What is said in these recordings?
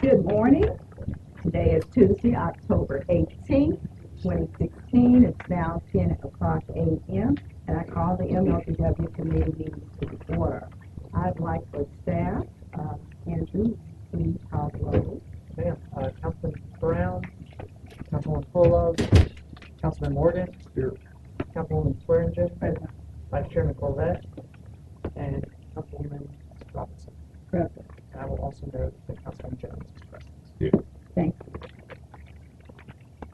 Good morning. Today is Tuesday, October 18th, 2016. It's now 10 o'clock a.m. and I call the MLGW committee meeting to order. I'd like for staff, Andrew, please call the roll. Councilman Brown, Councilwoman Polo, Councilman Morgan, here. Councilwoman Swearingen, present. Vice Chairman Colvette, and Councilwoman Robinson. Present. And I will also note that Councilman Jones is present. Yeah. Thank you.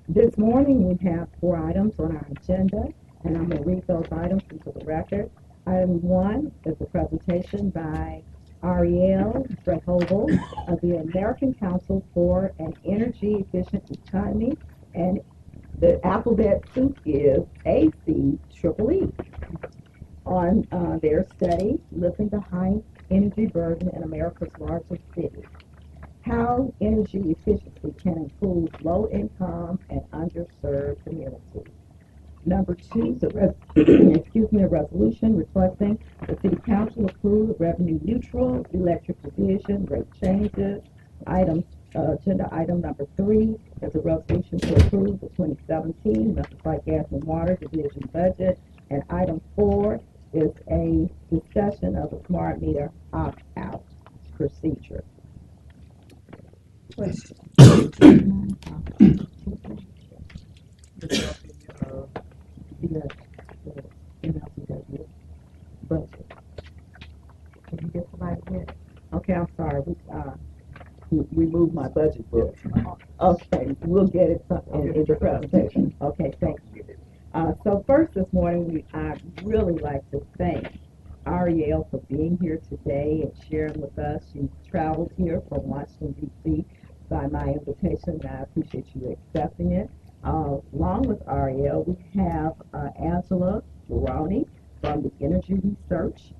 This morning we have 4 items on our agenda, and I'm going to read those items into the record. Item 1 is a presentation by Ariel Drehovel of the American Council for an Energy Efficient Economy, and the alphabet soup is ACEEE, on their study, Lifting the High Energy Burden in America's Largest Cities. How energy efficiency can improve low-income and underserved communities. Number 2 is a resolution requesting the City Council approve revenue-neutral electric division rate changes. Agenda item number 3 is a resolution to approve the 2017 Metropolitan Gas and Water Division budget. And item 4 is a discussion of the smart meter opt-out procedure. MLGW budget. Can you get somebody here? Okay, I'm sorry. We moved my budget book. Okay, we'll get it in the presentation. Okay, thank you. So first this morning, I'd really like to thank Ariel for being here today and sharing with us. She traveled here from Washington, D.C. by my invitation, and I appreciate you accepting it. Along with Ariel, we have Angela Baroni from the Energy Research.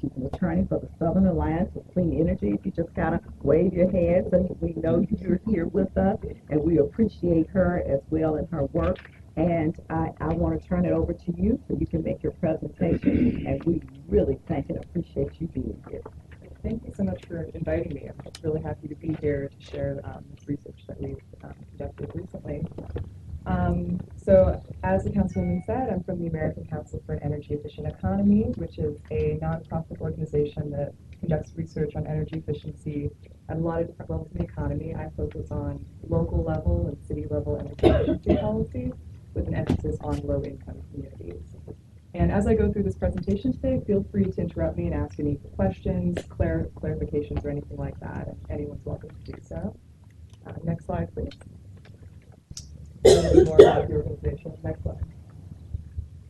She's an attorney for the Southern Alliance of Clean Energy. If you just kind of wave your hand so we know you're here with us, and we appreciate her as well in her work. And I want to turn it over to you so you can make your presentation, and we really thank and appreciate you being here. Thank you so much for inviting me. I'm really happy to be here to share this research that we've conducted recently. So as the councilwoman said, I'm from the American Council for an Energy Efficient Economy, which is a nonprofit organization that conducts research on energy efficiency at a lot of different levels of the economy. I focus on local level and city level energy efficiency policy with an emphasis on low-income communities. And as I go through this presentation today, feel free to interrupt me and ask any questions, clarifications, or anything like that. Anyone's welcome to do so. Next slide, please. More about the organization. Next slide.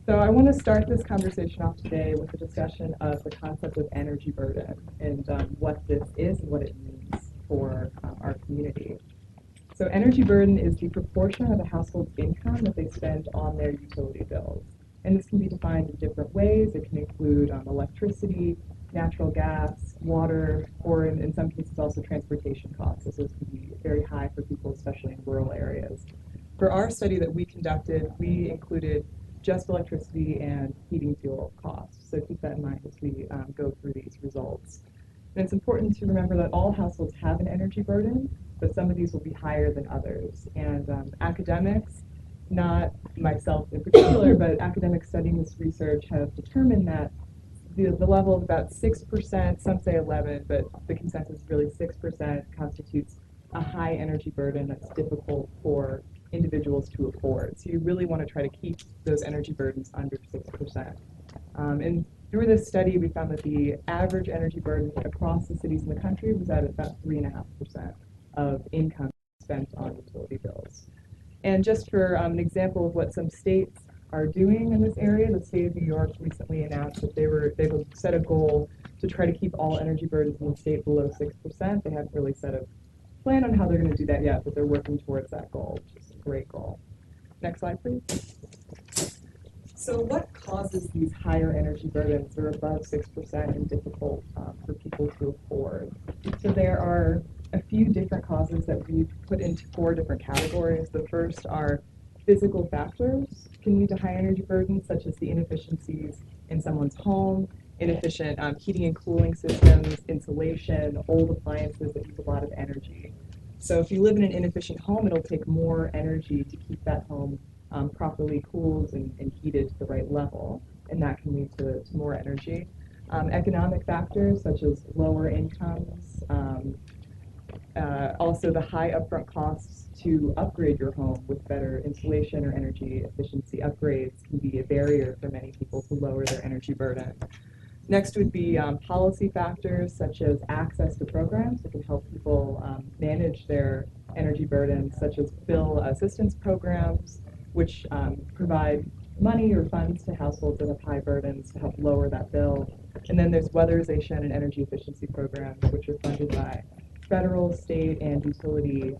So I want to start this conversation off today with a discussion of the concept of energy burden and what this is and what it means for our community. So energy burden is the proportion of a household's income that they spend on their utility bills. And this can be defined in different ways. It can include electricity, natural gas, water, or in some cases also transportation costs. So those can be very high for people, especially in rural areas. For our study that we conducted, we included just electricity and heating fuel costs. So keep that in mind as we go through these results. And it's important to remember that all households have an energy burden, but some of these will be higher than others. And academics, not myself in particular, but academics studying this research have determined that the level of about 6%, some say 11, but the consensus is really 6% constitutes a high energy burden that's difficult for individuals to afford. So you really want to try to keep those energy burdens under 6%. And through this study, we found that the average energy burden across the cities in the country was at about 3.5% of income spent on utility bills. And just for an example of what some states are doing in this area, the state of New York recently announced that they've set a goal to try to keep all energy burdens in the state below 6%. They haven't really set a plan on how they're going to do that yet, but they're working towards that goal, which is a great goal. Next slide, please. So what causes these higher energy burdens that are above 6% and difficult for people to afford? So there are a few different causes that we've put into 4 different categories. The first are physical factors can lead to high energy burdens, such as the inefficiencies in someone's home, inefficient heating and cooling systems, insulation, old appliances that use a lot of energy. So if you live in an inefficient home, it'll take more energy to keep that home properly cooled and heated to the right level, and that can lead to more energy. Economic factors such as lower incomes, also the high upfront costs to upgrade your home with better insulation or energy efficiency upgrades can be a barrier for many people to lower their energy burden. Next would be policy factors such as access to programs that can help people manage their energy burdens, such as bill assistance programs, which provide money or funds to households that have high burdens to help lower that bill. And then there's weatherization and energy efficiency programs, which are funded by federal, state, and utility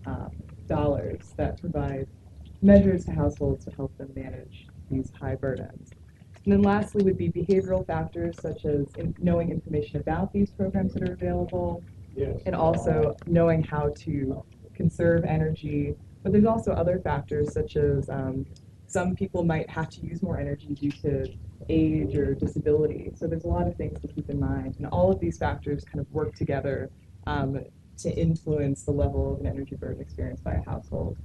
dollars that provide measures to households to help them manage these high burdens. And then lastly would be behavioral factors such as knowing information about these programs that are available, and also knowing how to conserve energy. But there's also other factors such as some people might have to use more energy due to age or disability. So there's a lot of things to keep in mind. And all of these factors kind of work together to influence the level of an energy burden experienced by a household.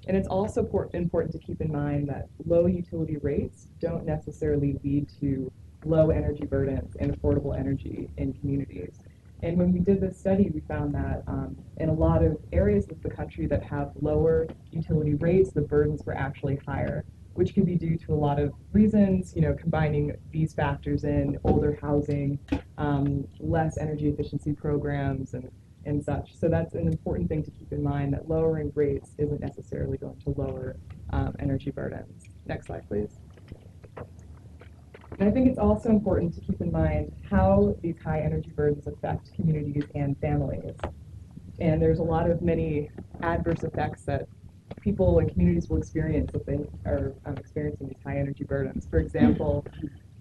And it's also important to keep in mind that low utility rates don't necessarily lead to low energy burdens and affordable energy in communities. And when we did this study, we found that in a lot of areas of the country that have lower utility rates, the burdens were actually higher, which can be due to a lot of reasons, combining these factors in older housing, less energy efficiency programs, and such. So that's an important thing to keep in mind, that lowering rates isn't necessarily going to lower energy burdens. Next slide, please. And I think it's also important to keep in mind how these high energy burdens affect communities and families. And there's a lot of many adverse effects that people and communities will experience if they are experiencing these high energy burdens. For example,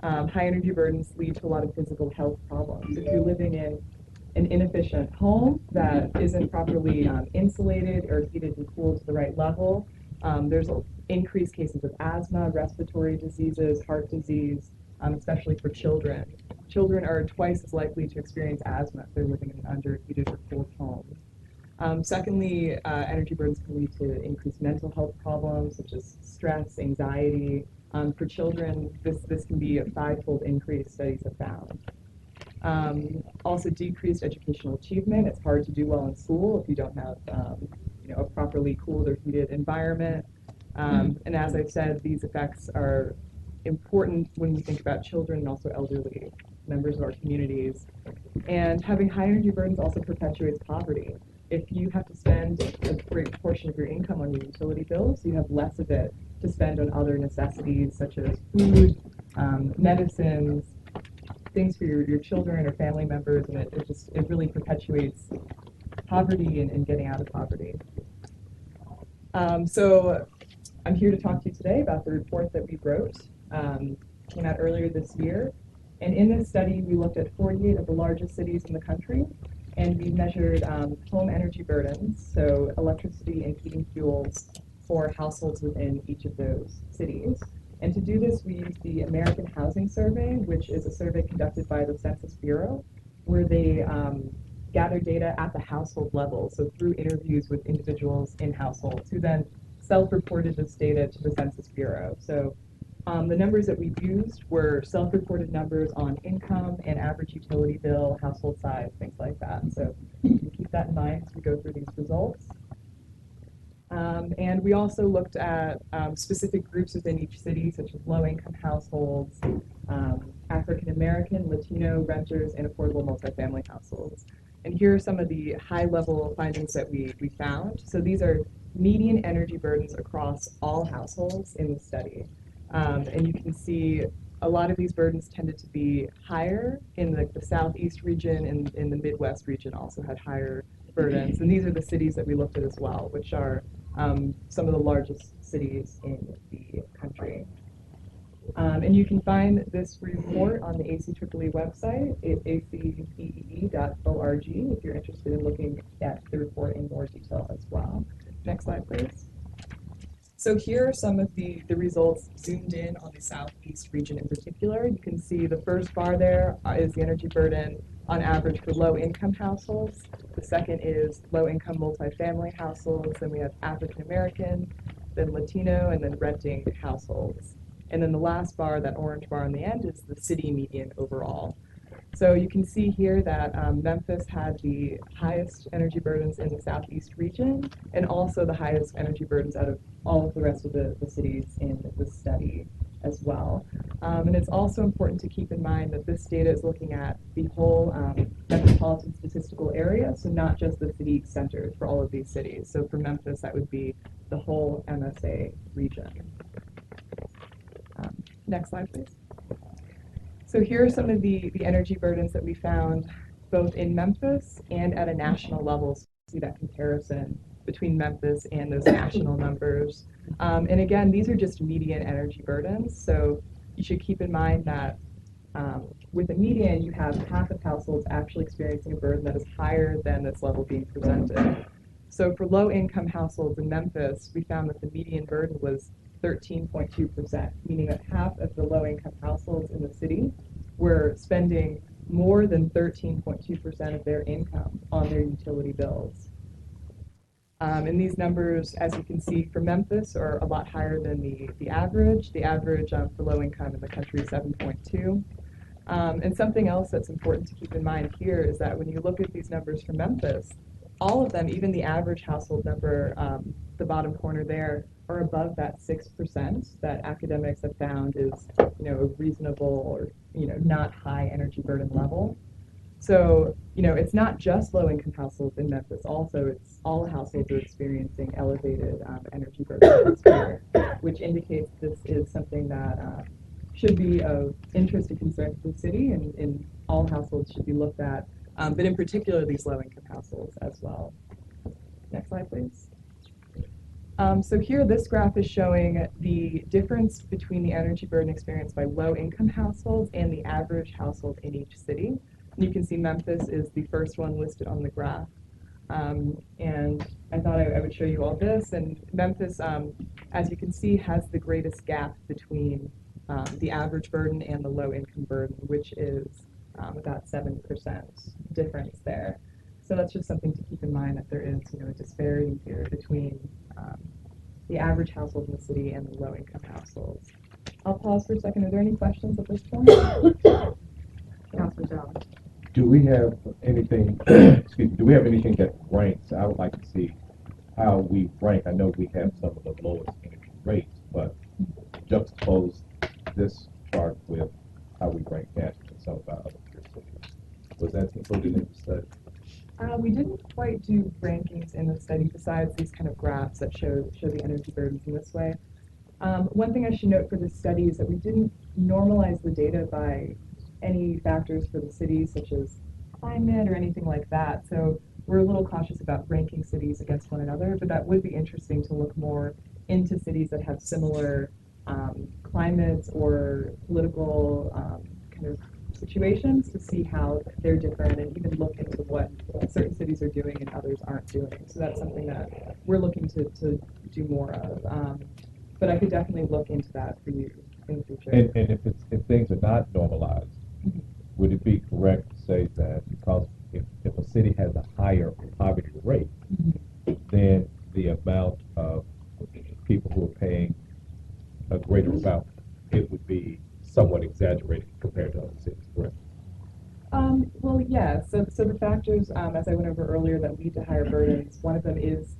high energy burdens lead to a lot of physical health problems. If you're living in an inefficient home that isn't properly insulated or heated and cooled to the right level, there's increased cases of asthma, respiratory diseases, heart disease, especially for children. Children are twice as likely to experience asthma if they're living in an underheated or cooled home. Secondly, energy burdens can lead to increased mental health problems such as stress, anxiety. For children, this can be a five-fold increase, studies have found. Also decreased educational achievement. It's hard to do well in school if you don't have a properly cooled or heated environment. And as I've said, these effects are important when we think about children and also elderly members of our communities. And having high energy burdens also perpetuates poverty. If you have to spend a great portion of your income on your utility bills, you have less of it to spend on other necessities such as food, medicines, things for your children or family members, and it really perpetuates poverty and getting out of poverty. So I'm here to talk to you today about the report that we wrote. Came out earlier this year. And in this study, we looked at 48 of the largest cities in the country, and we measured home energy burdens, so electricity and heating fuels for households within each of those cities. And to do this, we used the American Housing Survey, which is a survey conducted by the Census Bureau, where they gather data at the household level, so through interviews with individuals in households who then self-reported this data to the Census Bureau. So the numbers that we used were self-reported numbers on income and average utility bill, household size, things like that. So you can keep that in mind as we go through these results. And we also looked at specific groups within each city, such as low-income households, African American, Latino renters, and affordable multifamily households. And here are some of the high-level findings that we found. So these are median energy burdens across all households in the study. And you can see a lot of these burdens tended to be higher in the southeast region, and in the Midwest region also had higher burdens. And these are the cities that we looked at as well, which are some of the largest cities in the country. And you can find this report on the ACEEE website at acee.org if you're interested in looking at the report in more detail as well. Next slide, please. So here are some of the results zoomed in on the southeast region in particular. You can see the first bar there is the energy burden on average for low-income households. The second is low-income multifamily households. Then we have African American, then Latino, and then renting households. And then the last bar, that orange bar on the end, is the city median overall. So you can see here that Memphis had the highest energy burdens in the southeast region, and also the highest energy burdens out of all of the rest of the cities in the study as well. And it's also important to keep in mind that this data is looking at the whole metropolitan statistical area, so not just the city centers for all of these cities. So for Memphis, that would be the whole MSA region. Next slide, please. So here are some of the energy burdens that we found both in Memphis and at a national level. So you see that comparison between Memphis and those national numbers. And again, these are just median energy burdens. So you should keep in mind that with a median, you have half of households actually experiencing a burden that is higher than this level being presented. So for low-income households in Memphis, we found that the median burden was 13.2%, meaning that half of the low-income households in the city were spending more than 13.2% of their income on their utility bills. And these numbers, as you can see, for Memphis are a lot higher than the average. The average for low income in the country is 7.2. And something else that's important to keep in mind here is that when you look at these numbers for Memphis, all of them, even the average household number, the bottom corner there, are above that 6% that academics have found is, a reasonable or, not high energy burden level. So, it's not just low-income households in Memphis. Also, it's all households are experiencing elevated energy burdens here, which indicates this is something that should be of interest and concern to the city, and all households should be looked at, but in particular these low-income households as well. Next slide, please. So here, this graph is showing the difference between the energy burden experienced by low-income households and the average household in each city. And you can see Memphis is the first one listed on the graph. And I thought I would show you all this. And Memphis, as you can see, has the greatest gap between the average burden and the low-income burden, which is about 7% difference there. So that's just something to keep in mind, that there is a disparity here between the average household in the city and the low-income households. I'll pause for a second. Are there any questions at this point? Councilman Jones. Do we have anything, excuse me, do we have anything that ranks? I would like to see how we rank. I know we have some of the lowest energy rates, but juxtapose this chart with how we rank nationally in some of our other peer cities. Was that included in the study? We didn't quite do rankings in the study besides these kind of graphs that show the energy burdens in this way. One thing I should note for this study is that we didn't normalize the data by any factors for the cities, such as climate or anything like that. So we're a little cautious about ranking cities against one another, but that would be interesting to look more into cities that have similar climates or political kind of situations to see how they're different, and even look into what certain cities are doing and others aren't doing. So that's something that we're looking to do more of. But I could definitely look into that for you in the future. And if things are not normalized, would it be correct to say that because if a city has a higher poverty rate, then the amount of people who are paying a greater amount, it would be somewhat exaggerated compared to other cities, correct? Well, yeah. So the factors, as I went over earlier, that lead to higher burdens, one of them is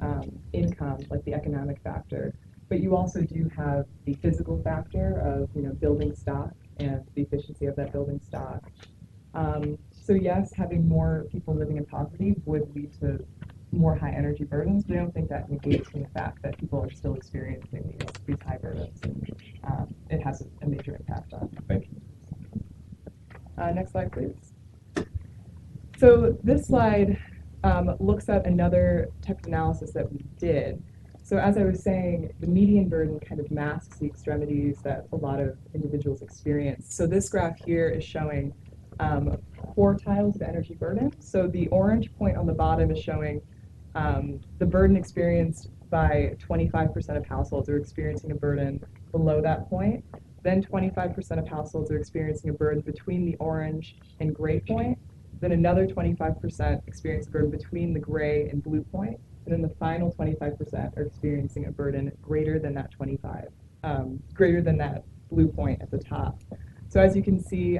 income, like the economic factor. But you also do have the physical factor of building stock and the efficiency of that building stock. So yes, having more people living in poverty would lead to more high energy burdens, but I don't think that negates the fact that people are still experiencing these high burdens, and it has a major impact on. Thank you. Next slide, please. So this slide looks at another type of analysis that we did. So as I was saying, the median burden kind of masks the extremities that a lot of individuals experience. So this graph here is showing quartiles of energy burden. So the orange point on the bottom is showing the burden experienced by 25% of households are experiencing a burden below that point. Then 25% of households are experiencing a burden between the orange and gray point. Then another 25% experience a burden between the gray and blue point, and then the final 25% are experiencing a burden greater than that greater than that blue point at the top. So as you can see,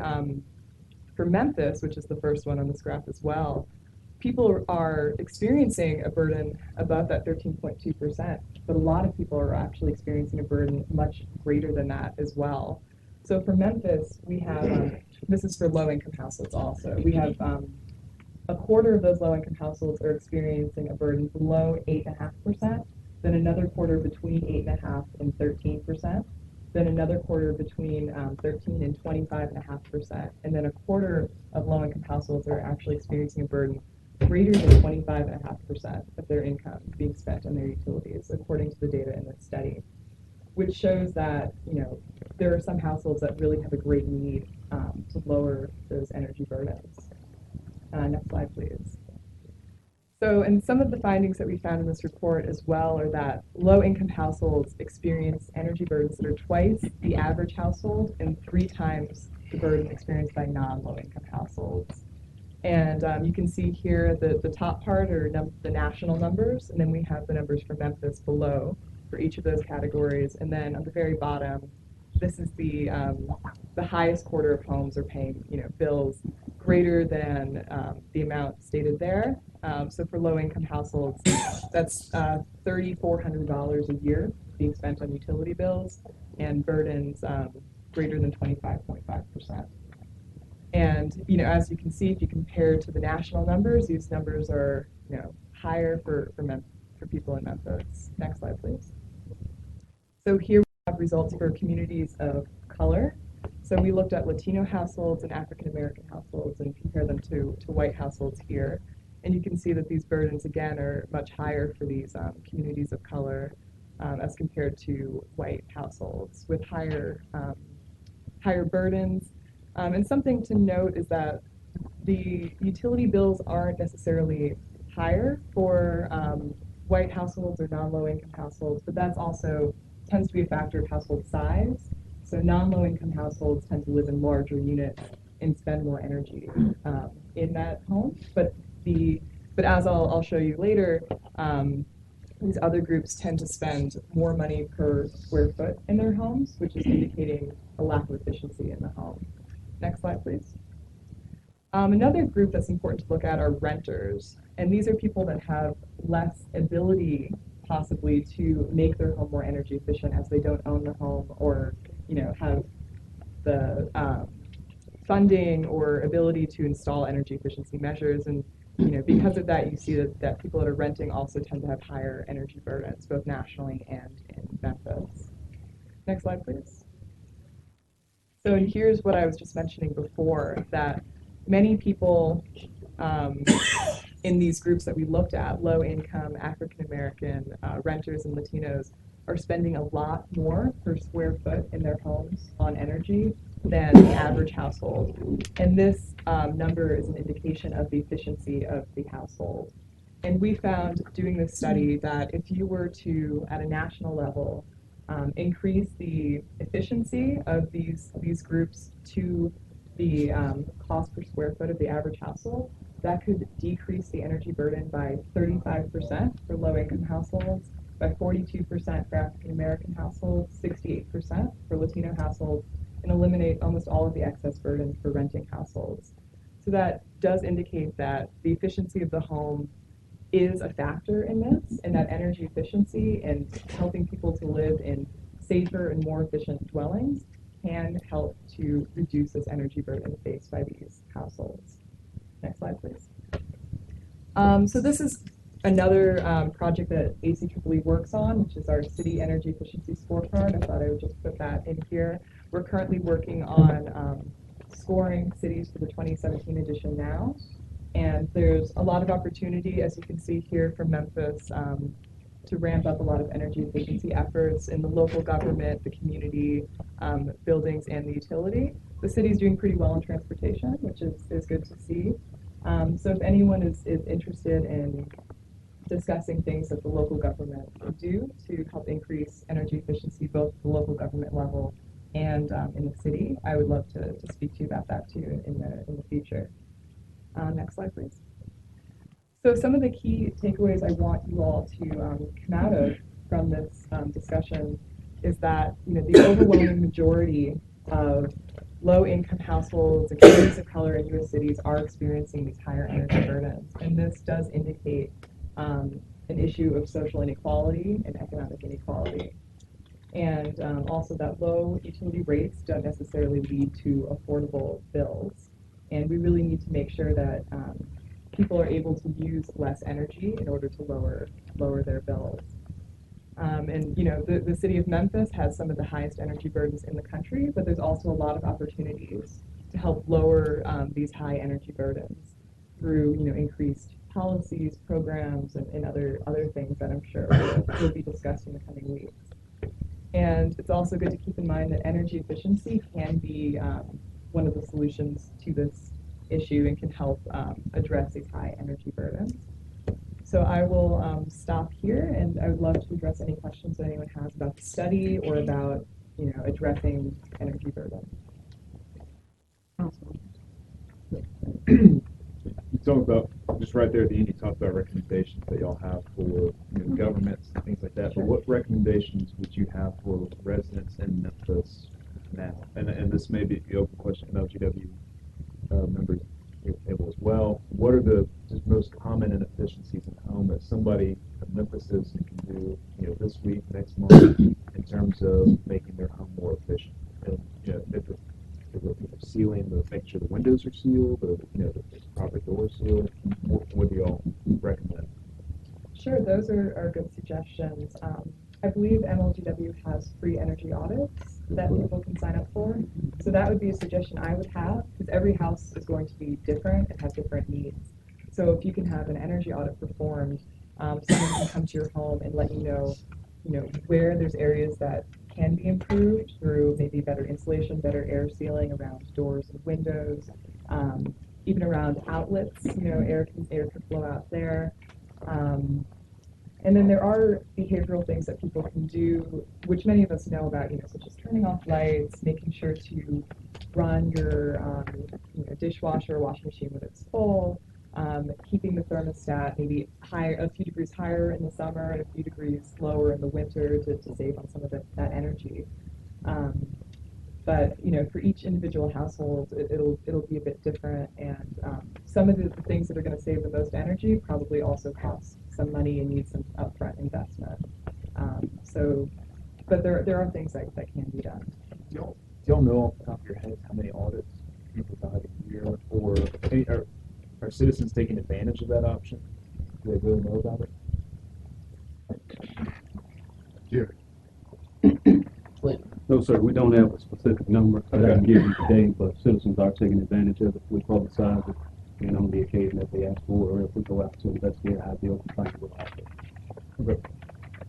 for Memphis, which is the first one on this graph as well, people are experiencing a burden above that 13.2%, but a lot of people are actually experiencing a burden much greater than that as well. So for Memphis, we have, this is for low-income households also, we have a quarter of those low-income households are experiencing a burden below 8.5%, then another quarter between 8.5% and 13%, then another quarter between 13 and 25.5%, and then a quarter of low-income households are actually experiencing a burden greater than 25.5% of their income being spent on their utilities, according to the data in this study, which shows that, you know, there are some households that really have a great need to lower those energy burdens. Next slide, please. So, and some of the findings that we found in this report as well are that low-income households experience energy burdens that are twice the average household and 3 times the burden experienced by non-low-income households. And you can see here the top part are the national numbers, and then we have the numbers for Memphis below for each of those categories. And then on the very bottom, this is the highest quarter of homes are paying, you know, bills greater than the amount stated there. So for low-income households, that's $3,400 a year being spent on utility bills, and burdens greater than 25.5%. And, you know, as you can see, if you compare to the national numbers, these numbers are, you know, higher for people in Memphis. Next slide, please. So here we have results for communities of color. So we looked at Latino households and African American households and compare them to white households here. And you can see that these burdens, again, are much higher for these communities of color as compared to white households with higher burdens. And something to note is that the utility bills aren't necessarily higher for white households or non-low-income households, but that's also tends to be a factor of household size. So non-low-income households tend to live in larger units and spend more energy in that home. But as I'll show you later, these other groups tend to spend more money per square foot in their homes, which is indicating a lack of efficiency in the home. Next slide, please. Another group that's important to look at are renters, and these are people that have less ability possibly to make their home more energy efficient as they don't own the home or, you know, have the funding or ability to install energy efficiency measures. And, you know, because of that, you see that people that are renting also tend to have higher energy burdens, both nationally and in Memphis. Next slide, please. So here's what I was just mentioning before, that many people in these groups that we looked at, low income, African American, renters and Latinos, are spending a lot more per square foot in their homes on energy than the average household. And this number is an indication of the efficiency of the household. And we found doing this study that if you were to, at a national level, increase the efficiency of these groups to the cost per square foot of the average household, that could decrease the energy burden by 35% for low-income households, by 42% for African American households, 68% for Latino households, and eliminate almost all of the excess burden for renting households. So that does indicate that the efficiency of the home is a factor in this, and that energy efficiency and helping people to live in safer and more efficient dwellings can help to reduce this energy burden faced by these households. Next slide, please. So this is another project that ACEEE works on, which is our City Energy Efficiency Scorecard. I thought I would just put that in here. We're currently working on scoring cities for the 2017 edition now. And there's a lot of opportunity, as you can see here from Memphis, to ramp up a lot of energy efficiency efforts in the local government, the community, buildings, and the utility. The city's doing pretty well in transportation, which is good to see. So if anyone is interested in discussing things that the local government can do to help increase energy efficiency, both at the local government level and in the city, I would love to speak to you about that too in the future. Next slide, please. So some of the key takeaways I want you all to come out of from this discussion is that the overwhelming majority of low-income households and communities of color in U.S. cities are experiencing these higher energy burdens, and this does indicate an issue of social inequality and economic inequality. And also that low utility rates don't necessarily lead to affordable bills. And we really need to make sure that people are able to use less energy in order to lower their bills. And the city of Memphis has some of the highest energy burdens in the country, but there's also a lot of opportunities to help lower these high energy burdens through increased policies, programs, and other things that I'm sure will be discussed in the coming weeks. And it's also good to keep in mind that energy efficiency can be one of the solutions to this issue and can help address these high energy burdens. So I will stop here, and I would love to address any questions that anyone has about the study or about addressing energy burden. You talk about, just right there at the end, you talked about recommendations that y'all have for governments and things like that. But what recommendations would you have for residents in Memphis now? And this may be the open question, MLGW members able as well. What are the just most common inefficiencies in home that somebody, a Memphis citizen, can do this week, next month, in terms of making their home more efficient? And if it's sealing, make sure the windows are sealed, or the proper door sealed. What do y'all recommend? Sure, those are good suggestions. I believe MLGW has free energy audits that people can sign up for. So that would be a suggestion I would have, because every house is going to be different and have different needs. So if you can have an energy audit performed, someone can come to your home and let you know where there's areas that can be improved through maybe better insulation, better air sealing around doors and windows, even around outlets. Air can flow out there. And then there are behavioral things that people can do, which many of us know about, such as turning off lights, making sure to run your dishwasher or washing machine when it's full, keeping the thermostat maybe higher, a few degrees higher in the summer and a few degrees lower in the winter to save on some of that energy. But for each individual household, it'll be a bit different, and some of the things that are going to save the most energy probably also cost some money and need some upfront investment. But there are things that can be done. Do y'all know off the top of your heads how many audits you provide a year, or are citizens taking advantage of that option? Do they really know about it? Jerry. No, sir, we don't have a specific number that I can give you today, but citizens are taking advantage of it. We publicize it, and on the occasion that they ask for it, or if we go out to investigate, I'll be open to with offer. Okay.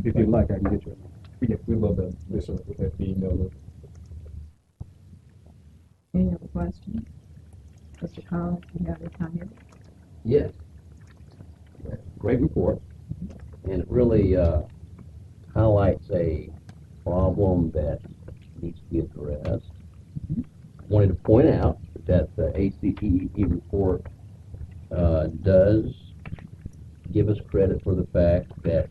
If you'd like, I can get you a number. Yeah, we'd love that. Yes, sir. With that email. Any other questions? Mr. Collins, do you have any comments? Yes. Great report. And it really highlights a problem that needs to be addressed. Wanted to point out that the ACEE report does give us credit for the fact that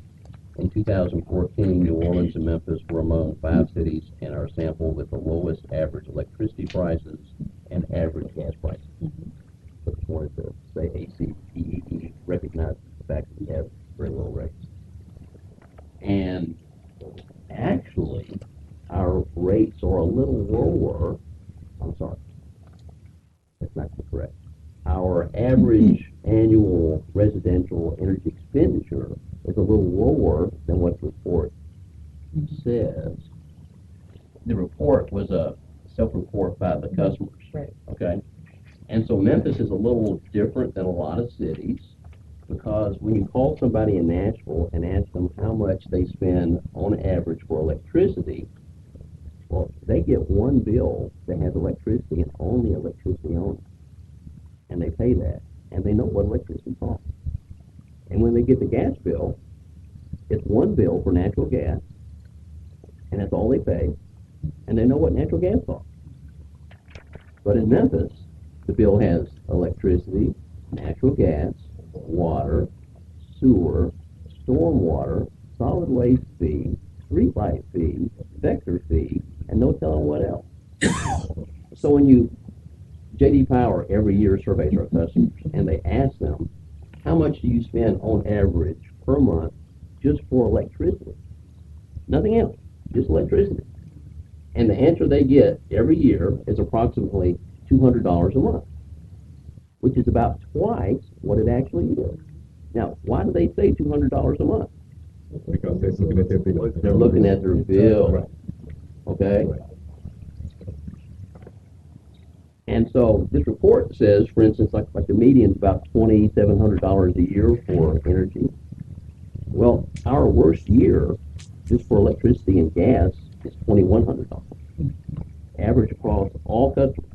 in 2014, New Orleans and Memphis were among 5 cities in our sample with the lowest average electricity prices and average gas prices. So just wanted to say ACEE recognizes the fact that we have very low rates. And actually, our rates are a little lower. I'm sorry, that's not correct. Our average annual residential energy expenditure is a little lower than what the report says. The report was a self-report by the customers. Right. Okay? And so Memphis is a little different than a lot of cities, because when you call somebody in Nashville and ask them how much they spend on average for electricity, well, they get one bill that has electricity and only electricity on it. And they pay that. And they know what electricity costs. And when they get the gas bill, it's one bill for natural gas, and that's all they pay, and they know what natural gas costs. But in Memphis, the bill has electricity, natural gas, water, sewer, stormwater, solid waste fee, streetlight fee, vector fee, and no telling what else. So when JD Power every year surveys our customers, and they ask them, how much do you spend on average per month just for electricity? Nothing else, just electricity. And the answer they get every year is approximately $200 a month, which is about twice what it actually is. Now, why do they say $200 a month? Because they're looking at their bill. They're looking at their bill, okay? And so this report says, for instance, like the median is about $2,700 a year for energy. Well, our worst year, just for electricity and gas, is $2,100. Average across all customers.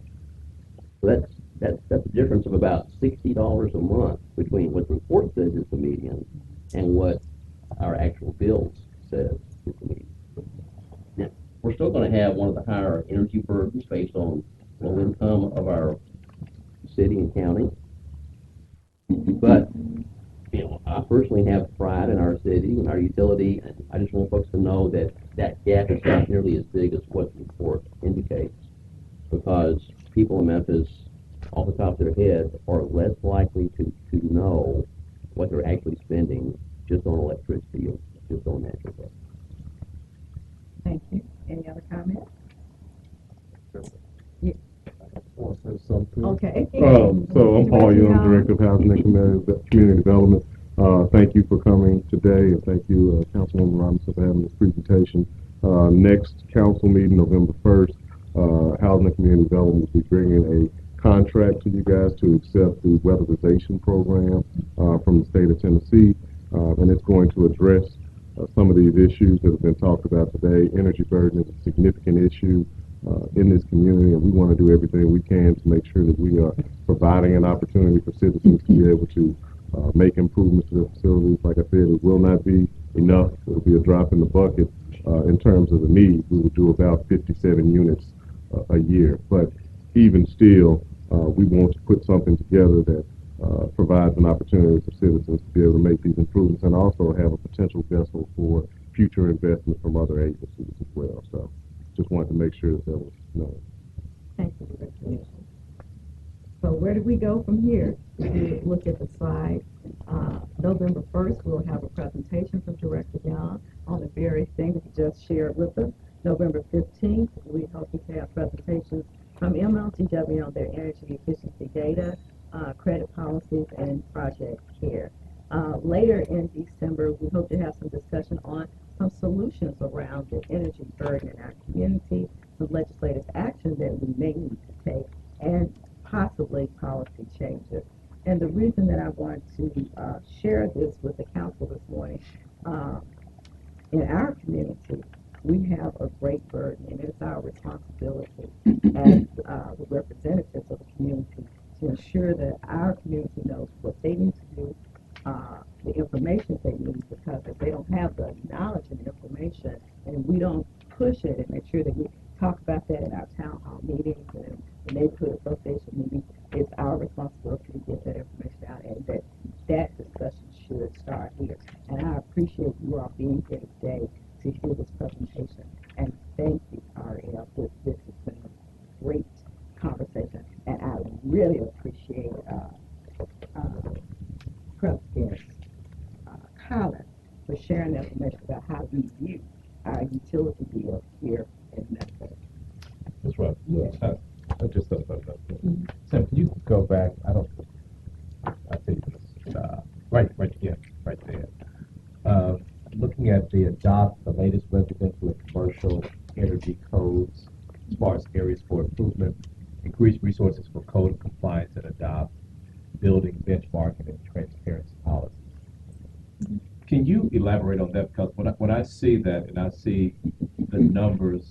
So that's a difference of about $60 a month between what the report says is the median and what our actual bills says is the median. Now, we're still going to have one of the higher energy burdens based on low income of our city and county. But, I personally have pride in our city and our utility, and I just want folks to know that that gap is not nearly as big as what the report indicates, because people in Memphis, off the top of their head, are less likely to know what they're actually spending just on electricity or just on natural gas. Thank you. Any other comments? Want to say something? Okay. So I'm Paul Young, Director of Housing and Community Development. Thank you for coming today, and thank you, Councilwoman Robinson, for having this presentation. Next council meeting, November 1st, Housing and Community Development will be bringing a contract to you guys to accept the weatherization program from the state of Tennessee, and it's going to address some of these issues that have been talked about today. Energy burden is a significant issue in this community, and we want to do everything we can to make sure that we are providing an opportunity for citizens to be able to make improvements to their facilities. Like I said, it will not be enough. It will be a drop in the bucket in terms of the need. We will do about 57 units a year, but even still, we want to put something together that provides an opportunity for citizens to be able to make these improvements and also have a potential vessel for future investment from other agencies as well. So just wanted to make sure that was known. Thank you for that. So where do we go from here? If you look at the slide, November 1st, we'll have a presentation from Director Young on the very thing that you just shared with us. November 15th, we hope to have presentations from MLGW on their energy efficiency data, credit policies, and project care. Later in December, we hope to have some discussion on some solutions around the energy burden in our community, some legislative action that we may need to take, and possibly policy changes. And the reason that I want to share this with the council this morning, in our community, we have a great burden, and it's our responsibility as the representatives of the community to ensure that our community knows what they need to do, the information they need, because if they don't have the knowledge and information, and we don't push it and make sure that we talk about that in our town hall meetings and the neighborhood association meetings, it's our responsibility to get that information out, and that discussion should start here. And I appreciate you all being here today to hear this presentation. And thank you, Ariel. This has been a great conversation, and I really appreciate President Collins for sharing that information about how we view our utility bills here in Memphis. That's right. Yes. I just thought about that. Sam, can you go back? I think it's right there. Looking at the latest residential and commercial energy codes as far as areas for improvement, increase resources for code compliance, and adopt building benchmarking and transparency policies. Can you elaborate on that? Because when I see that and I see the numbers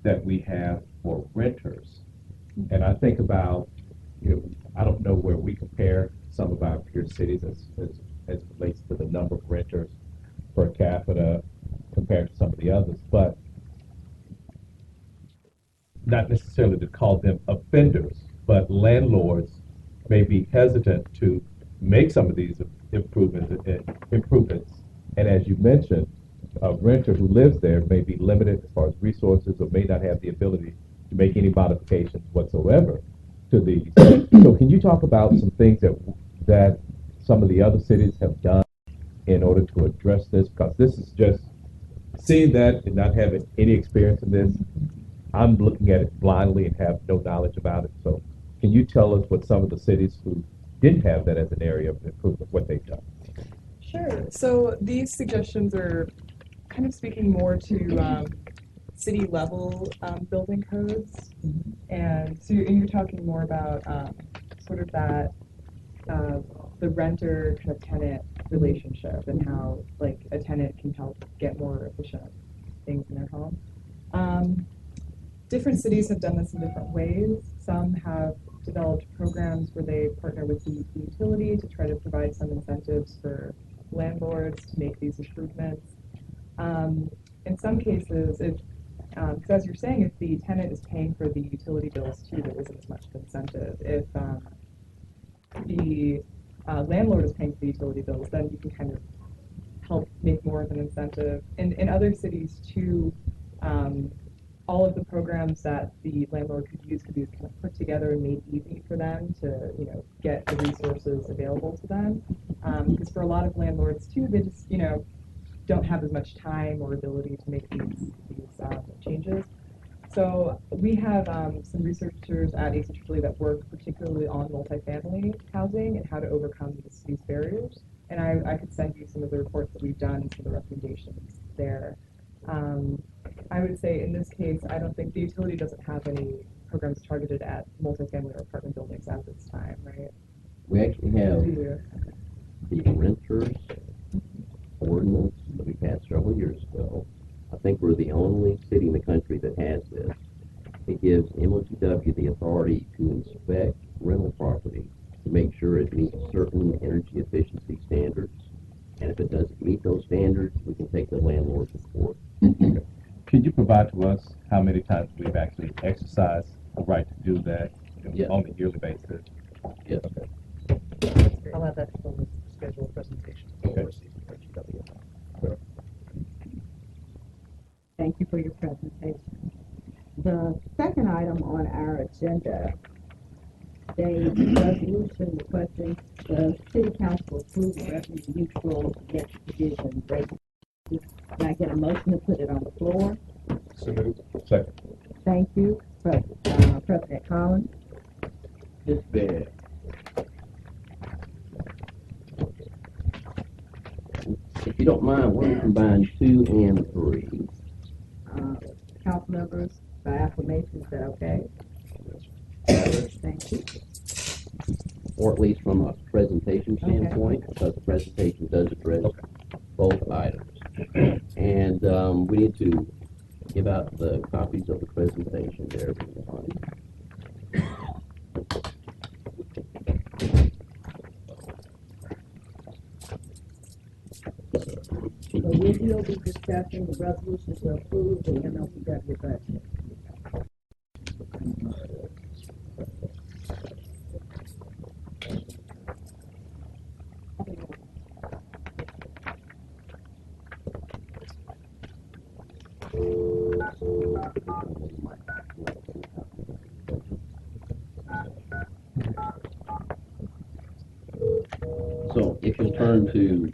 that we have for renters, and I think about, I don't know where we compare some of our peer cities as it relates to the number of renters per capita compared to some of the others, but not necessarily to call them offenders, but landlords may be hesitant to make some of these improvements. And as you mentioned, a renter who lives there may be limited as far as resources or may not have the ability to make any modifications whatsoever to these. So can you talk about some things that some of the other cities have done in order to address this? Because this is just seeing that and not having any experience in this. I'm looking at it blindly and have no knowledge about it. So can you tell us what some of the cities who didn't have that as an area of improvement, what they've done? Sure. So these suggestions are kind of speaking more to city level building codes, and so you're talking more about sort of that the renter kind of tenant relationship and how like a tenant can help get more efficient things in their home. Different cities have done this in different ways. Some have developed programs where they partner with the utility to try to provide some incentives for landlords to make these improvements. In some cases, because as you're saying, if the tenant is paying for the utility bills too, there isn't as much incentive. If the landlord is paying for the utility bills, then you can kind of help make more of an incentive. In other cities too, all of the programs that the landlord could use could be kind of put together and made easy for them to, get the resources available to them. Because for a lot of landlords too, they just, don't have as much time or ability to make these changes. So we have some researchers at ACEEE that work particularly on multifamily housing and how to overcome these barriers. And I could send you some of the reports that we've done, some of the recommendations there. I would say in this case, I don't think the utility doesn't have any programs targeted at multifamily or apartment buildings at this time, right? We actually have the renters ordinance that we passed several years ago. I think we're the only city in the country that has this. It gives MLGW the authority to inspect rental property to make sure it meets certain energy efficiency standards. And if it doesn't meet those standards, we can take the landlord to court. Can you provide to us how many times we've actually exercised the right to do that Yes. on a yearly basis? Yes. Okay. I'll add that to the scheduled presentation. Okay. Thank you for your presentation. The second item on our agenda, a resolution requesting the city council approve the revenue neutral net division rate. Can I get a motion to put it on the floor? So moved. Second. Thank you, President Collins. Ms. Baird. If you don't mind, we'll combine 2 and 3. Council members, by acclamation, is that okay? Thank you. Or at least from a presentation standpoint, because the presentation does address both items. And we need to give out the copies of the presentation to everyone. So we will be discussing the resolution to approve the MLGW budget. So if you'll turn to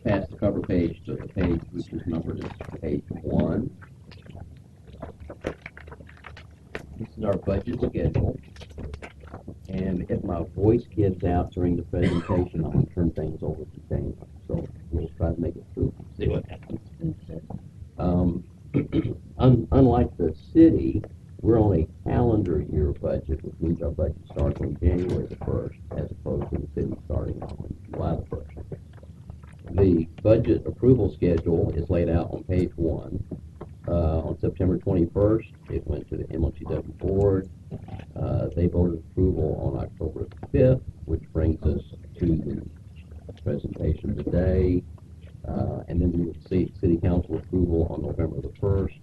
past the cover page to the page which is numbered as page 1. This is our budget schedule. And if my voice gives out during the presentation, I'm going to turn things over to Dana. So we'll try to make it through. See what happens. Unlike the city, we're on a calendar year budget, which means our budget starts on January the 1st, as opposed to the city starting on July the 1st. The budget approval schedule is laid out on page 1. On September 21st, it went to the MLGW board. They voted approval on October 5th, which brings us to the presentation today. And then we would see city council approval on November the 1st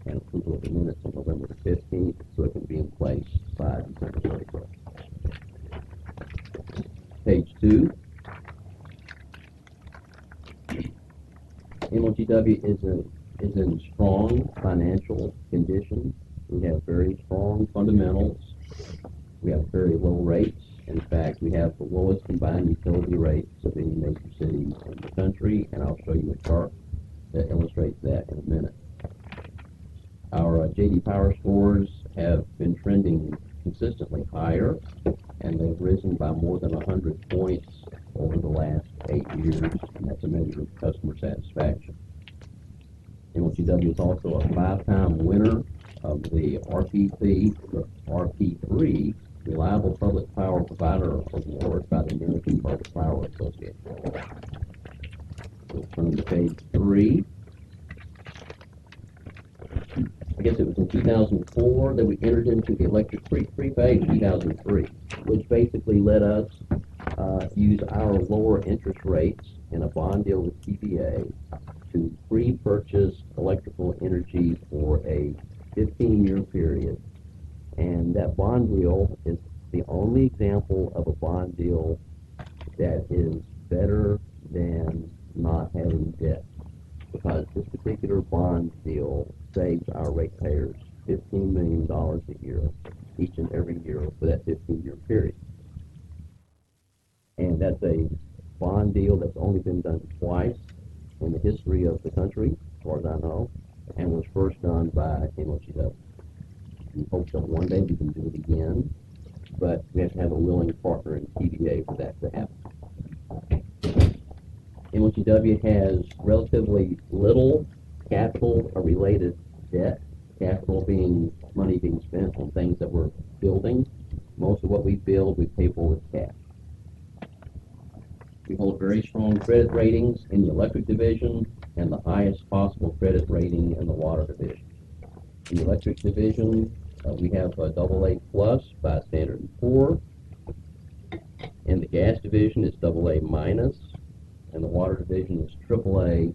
and approval of the minutes on November the 15th, so it can be in place by December 31st. page 2. MLGW is in strong financial condition. We have very strong fundamentals. We have very low rates. In fact, we have the lowest combined utility rates of any major city in the country, and I'll show you a chart that illustrates that in a minute. Our J.D. Power scores have been trending consistently higher, and they've risen by more than 100 points over the last 8 years, and that's a measure of customer satisfaction. MLGW is also a 5-time winner of the RP3 Reliable Public Power Provider Award by the American Public Power Association. We'll turn to page 3. I guess it was in 2004 that we entered into the electric prepaid 2003, which basically let us use our lower interest rates in a bond deal with TVA to pre-purchase electrical energy for a 15-year period. And that bond deal is the only example of a bond deal that is better than not having debt, because this particular bond deal saves our ratepayers $15 million a year, each and every year for that 15-year period. And that's a bond deal that's only been done twice in the history of the country, as far as I know, and was first done by MLGW. We hope that one day we can do it again, but we have to have a willing partner in TVA for that to happen. MLGW has relatively little capital or related debt, capital being money being spent on things that we're building. Most of what we build, we pay for with cash. We hold very strong credit ratings in the electric division and the highest possible credit rating in the water division. In the electric division, we have a AA plus by Standard & Poor's. In the gas division, it's AA minus, and the water division is AAA,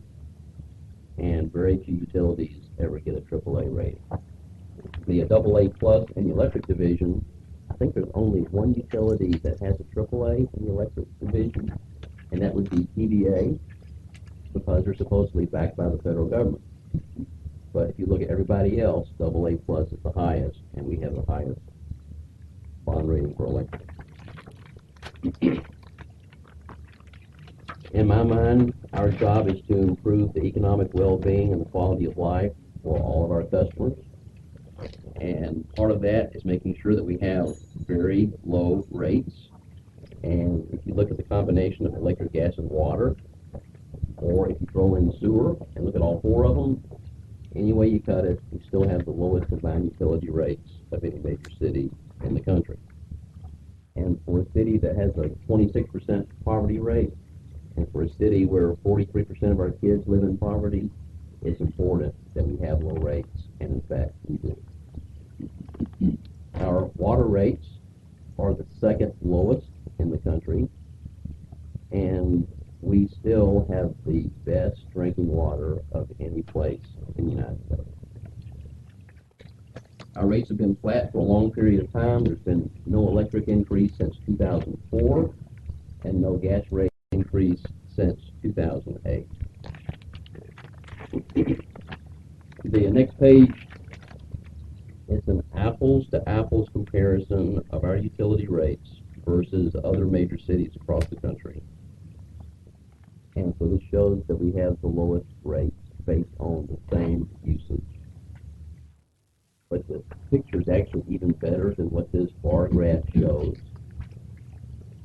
and very few utilities ever get a AAA rating. The AA plus in the electric division, I think there's only one utility that has a AAA in the electric division, and that would be TVA, because they're supposedly backed by the federal government. But if you look at everybody else, AA plus is the highest, and we have the highest bond rating for electric. In my mind, our job is to improve the economic well-being and the quality of life for all of our customers. And part of that is making sure that we have very low rates. And if you look at the combination of electric, gas, and water, or if you throw in sewer and look at all 4 of them, any way you cut it, we still have the lowest combined utility rates of any major city in the country. And for a city that has a 26% poverty rate, and for a city where 43% of our kids live in poverty, it's important that we have low rates, and in fact, we do. Our water rates are the second lowest in the country, and we still have the best drinking water of any place in the United States. Our rates have been flat for a long period of time. There's been no electric increase since 2004, and no gas rate increase since 2008. The next page is an apples-to-apples comparison of our utility rates versus other major cities across the country. And so this shows that we have the lowest rates based on the same usage. But the picture is actually even better than what this bar graph shows,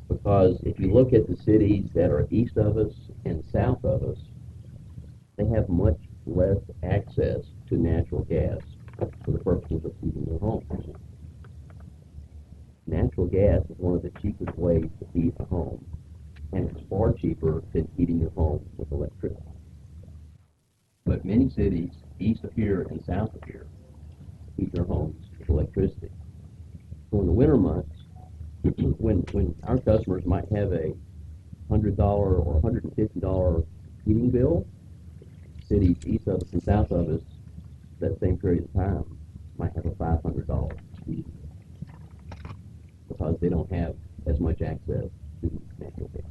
because if you look at the cities that are east of us and south of us, they have much less access to natural gas for the purposes of heating their homes. Natural gas is one of the cheapest ways to heat a home, and it's far cheaper than heating your home with electricity. But many cities east of here and south of here heat their homes with electricity. So in the winter months, when our customers might have a $100 or $150 heating bill, cities east of us and south of us, that same period of time, might have a $500 heating bill, because they don't have as much access to natural gas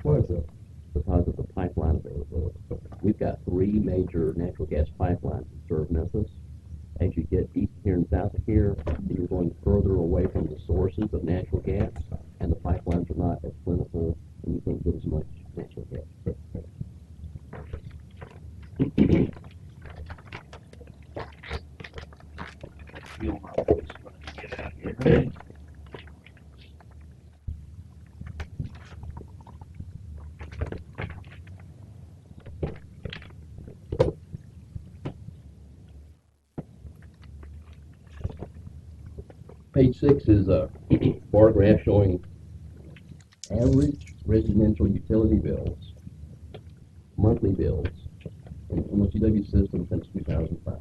Why is that? because of the pipeline availability. We've got 3 major natural gas pipelines that serve Memphis. As you get east here and south of here, you're going further away from the sources of natural gas, and the pipelines are not as plentiful, and you can't get as much natural gas. Page 6 is a bar graph showing average residential utility bills, monthly bills, in the MLGW system since 2005.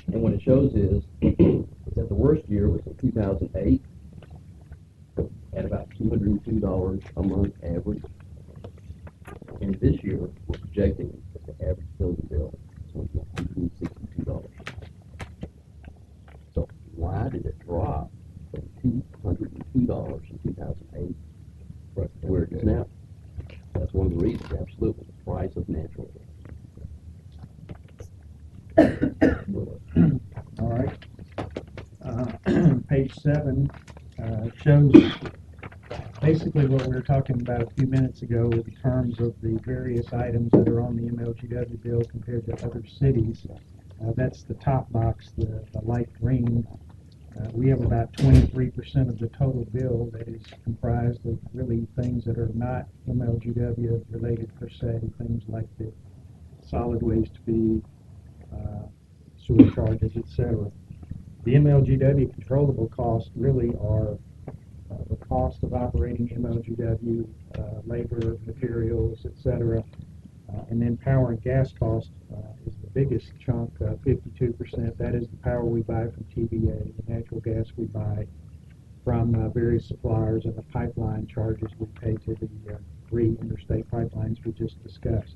And what it shows is that the worst year was in 2008 at about $202 a month average. And this year, we're projecting that the average utility bill is going to be $162. So why did it drop from $202 in 2008 to where it is now? That's one of the reasons, absolutely, the price of natural gas. All right. Page 7 shows basically what we were talking about a few minutes ago in terms of the various items that are on the MLGW bill compared to other cities. That's the top box, the light green. We have about 23% of the total bill that is comprised of really things that are not MLGW related per se, things like the solid waste fee, sewer charges, etc. The MLGW controllable costs really are the cost of operating MLGW, labor, materials, etc. And then power and gas cost is the biggest chunk, 52%. That is the power we buy from TVA, the natural gas we buy from various suppliers, and the pipeline charges we pay to the 3 interstate pipelines we just discussed.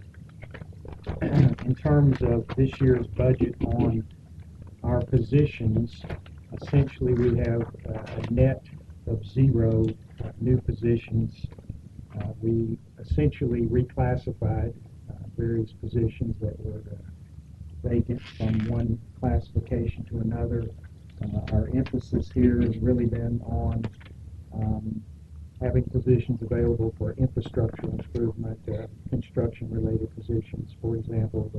In terms of this year's budget on our positions, essentially we have a net of 0 new positions. We essentially reclassified various positions that were vacant from one classification to another. Our emphasis here has really been on having positions available for infrastructure improvement, construction-related positions. For example,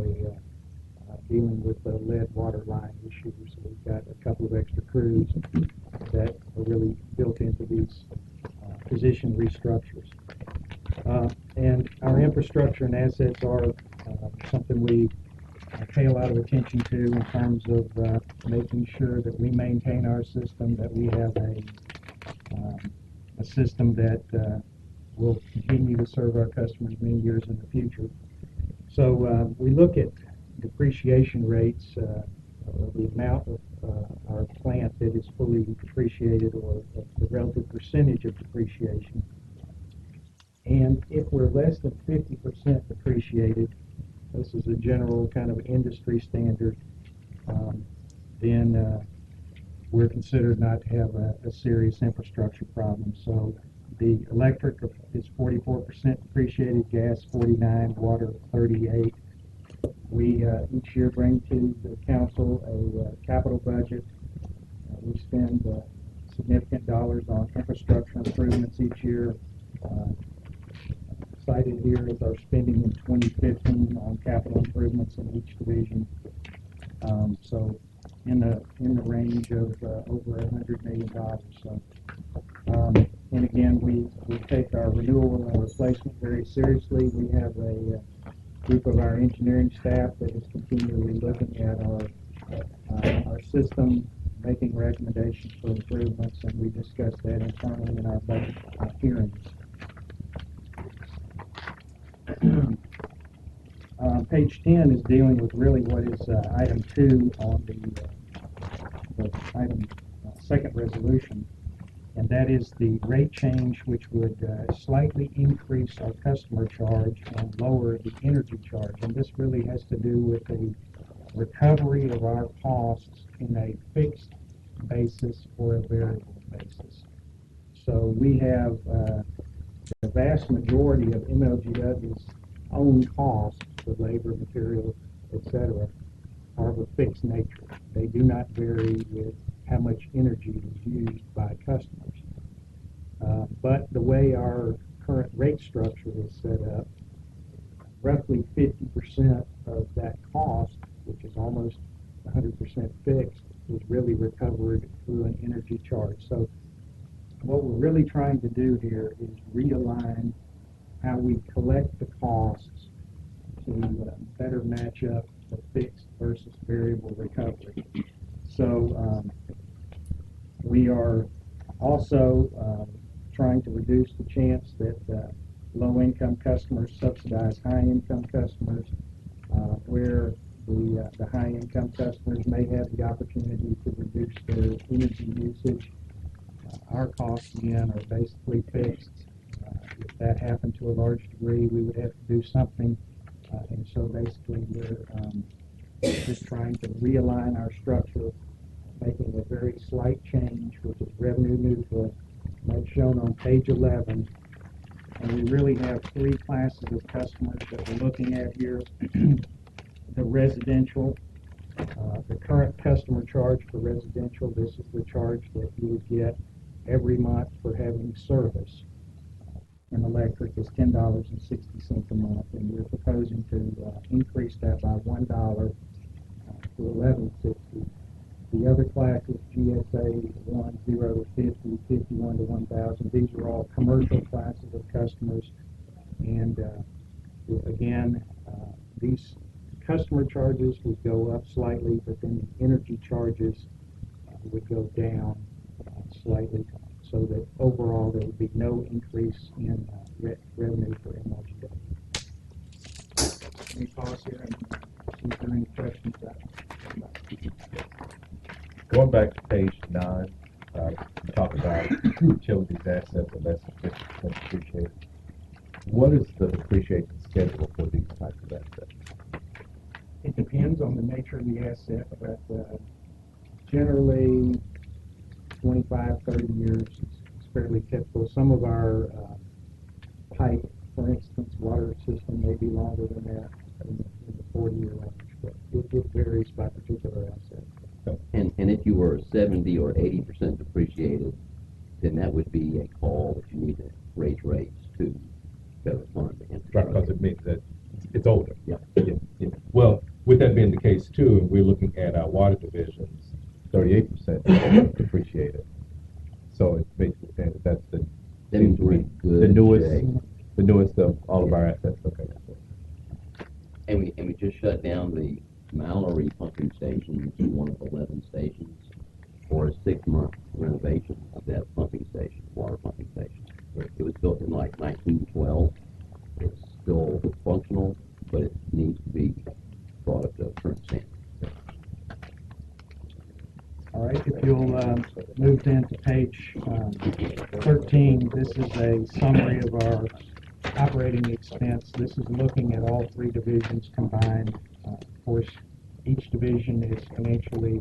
dealing with the lead water line issues. We've got a couple of extra crews that are really built into these position restructures. And our infrastructure and assets are something we pay a lot of attention to in terms of making sure that we maintain our system, that we have a system that will continue to serve our customers many years in the future. So we look at depreciation rates, the amount of our plant that is fully depreciated, or the relative percentage of depreciation. And if we're less than 50% depreciated, this is a general kind of industry standard, then we're considered not to have a serious infrastructure problem. So the electric is 44% depreciated, gas 49%, water 38%. We each year bring to the council a capital budget. We spend significant dollars on infrastructure improvements each year. Cited here is our spending in 2015 on capital improvements in each division. So in the range of over $100 million. So, and again, we take our renewal and replacement very seriously. We have a group of our engineering staff that is continually looking at our system, making recommendations for improvements, and we discuss that internally in our budget hearings. Page 10 is dealing with really what is item 2 on the item second resolution, and that is the rate change, which would slightly increase our customer charge and lower the energy charge. And this really has to do with the recovery of our costs in a fixed basis or a variable basis. So we have the vast majority of MLGW's own costs for labor, materials, etc., are of a fixed nature. They do not vary with how much energy is used by customers. But the way our current rate structure is set up, roughly 50% of that cost, which is almost 100% fixed, is really recovered through an energy charge. So what we're really trying to do here is realign how we collect the costs to better match up the fixed versus variable recovery. So we are also trying to reduce the chance that low-income customers subsidize high-income customers, where the high-income customers may have the opportunity to reduce their energy usage. Our costs, again, are basically fixed. If that happened to a large degree, we would have to do something. And so basically we're just trying to realign our structure, making a very slight change, which is revenue neutral, that's shown on page 11. And we really have three classes of customers that we're looking at here. The residential, the current customer charge for residential, this is the charge that you would get every month for having service. And electric is $10.60 a month, and we're proposing to increase that by $1 to $11.60. The other classes, GSA 1, 0 to 50, 51 to 1,000, these are all commercial classes of customers. And again, these customer charges would go up slightly, but then the energy charges would go down slightly, so that overall there would be no increase in revenue for MLGW. Let me pause here and see if there are any questions about it. Going back to page 9, you talk about utilities assets are less than 50% depreciated. What is the depreciation schedule for these types of assets? It depends on the nature of the asset, but generally 25, 30 years is fairly typical. Some of our pipe, for instance, water system may be longer than that, in the 40-year range, but it varies by particular asset. And if you were 70 or 80% depreciated, then that would be a call that you need to raise rates to better fund the infrastructure. Right, because it means that it's older. Yeah. Yeah. Well, with that being the case too, and we're looking at our water divisions, 38% depreciated. So it's basically saying that that's the That means we're in good shape. the newest of all of our assets. Okay. And we just shut down the Mallory pumping station, which is one of 11 stations, for a 6-month renovation of that pumping station, water pumping station. It was built in like 1912. It's still functional, but it needs to be brought up to current standards. All right, if you'll move then to page 13, this is a summary of our operating expense. This is looking at all three divisions combined. Of course, each division is financially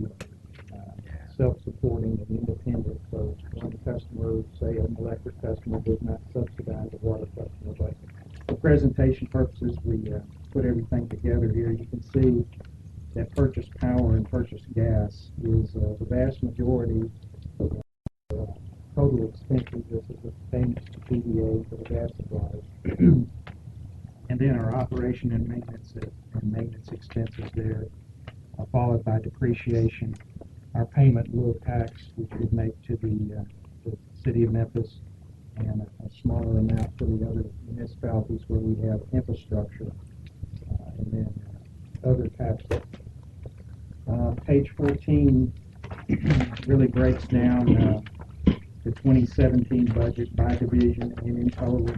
self-supporting and independent. So one customer, say an electric customer, does not subsidize a water customer. But for presentation purposes, we put everything together here. You can see that purchase power and purchase gas is the vast majority of total expenses. This is the payments to PDA for the gas supplies. And then our operation and maintenance expenses there, followed by depreciation. Our payment in lieu of tax, which we make to the city of Memphis, and a smaller amount to the other municipalities where we have infrastructure, and then other taxes. Page 14 really breaks down the 2017 budget by division and in total,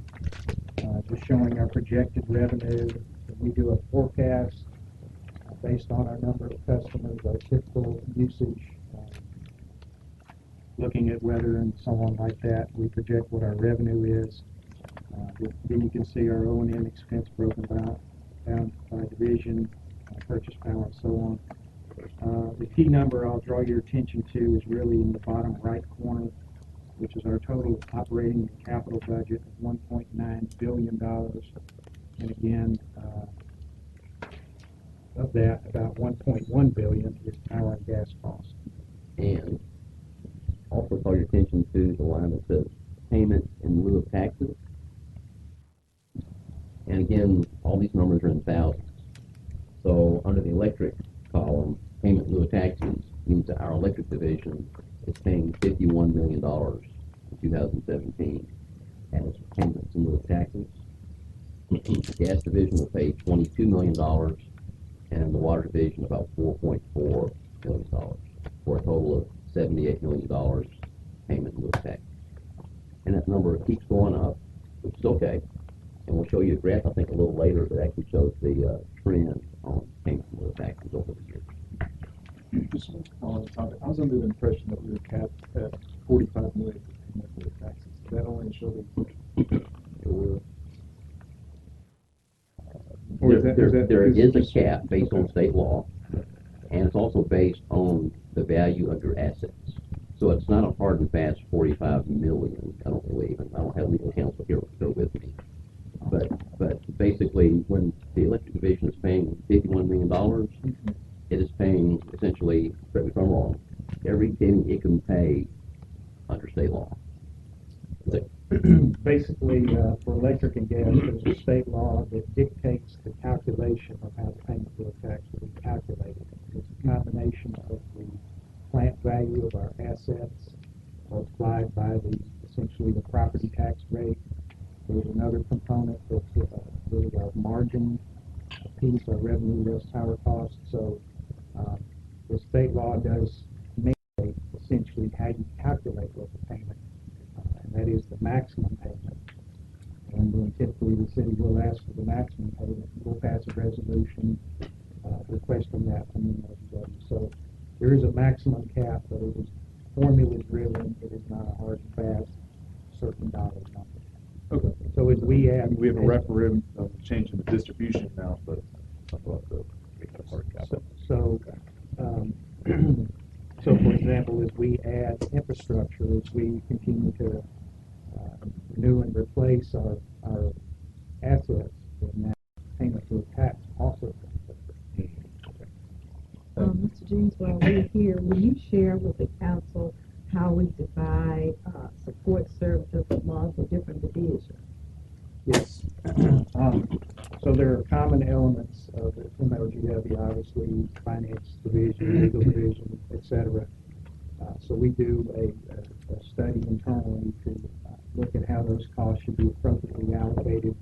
just showing our projected revenue. We do a forecast based on our number of customers, our typical usage, looking at weather and so on like that. We project what our revenue is. Then you can see our O&M expense broken down by division, purchase power, and so on. The key number I'll draw your attention to is really in the bottom right corner. which is our total operating and capital budget of $1.9 billion. And again, of that, about $1.1 billion is power and gas costs. And also call your attention to the line that says payment in lieu of taxes. And again, all these numbers are in thousands. So under the electric column, payment in lieu of taxes means that our electric division is paying $51 million in 2017 as payments in lieu of taxes. The gas division will pay $22 million, and the water division about $4.4 million, for a total of $78 million payment in lieu of taxes. And that number keeps going up, which is okay. And we'll show you a graph, I think, a little later that actually shows the trend on payment in lieu of taxes over the years. Just on the topic, I was under the impression that we were capped at 45 million for payment for the taxes. Is that only show There is a cap based on state law, and it's also based on the value of your assets. So it's not a hard and fast 45 million, I don't believe, and I don't have legal counsel here with me. But basically, when the electric division is paying $51 million, it is paying essentially, correct me if I'm wrong, every penny it can pay under state law. Basically, for electric and gas, there's a state law that dictates the calculation of how the payment in lieu of tax will be calculated. It's a combination of the plant value of our assets multiplied by essentially the property tax rate. There's another component that's really our margin piece, our revenue less power costs. So the state law does mandate essentially how you calculate local payment, and that is the maximum payment. And then typically the city will ask for the maximum payment. We'll pass a resolution requesting that from the MLGW. So there is a maximum cap, but it is formula driven. It is not a hard and fast certain dollar number. Okay. So as we add, we have a referendum of changing the distribution now, but I thought the hard cap. So, so for example, as we add infrastructure, as we continue to renew and replace our assets, then that payment to a tax also. Mr. James, while we're here, will you share with the council how we divide support services among the different divisions? Yes. So there are common elements of the MLGW, obviously, finance division, legal division, et cetera. So we do a study internally to look at how those costs should be appropriately allocated,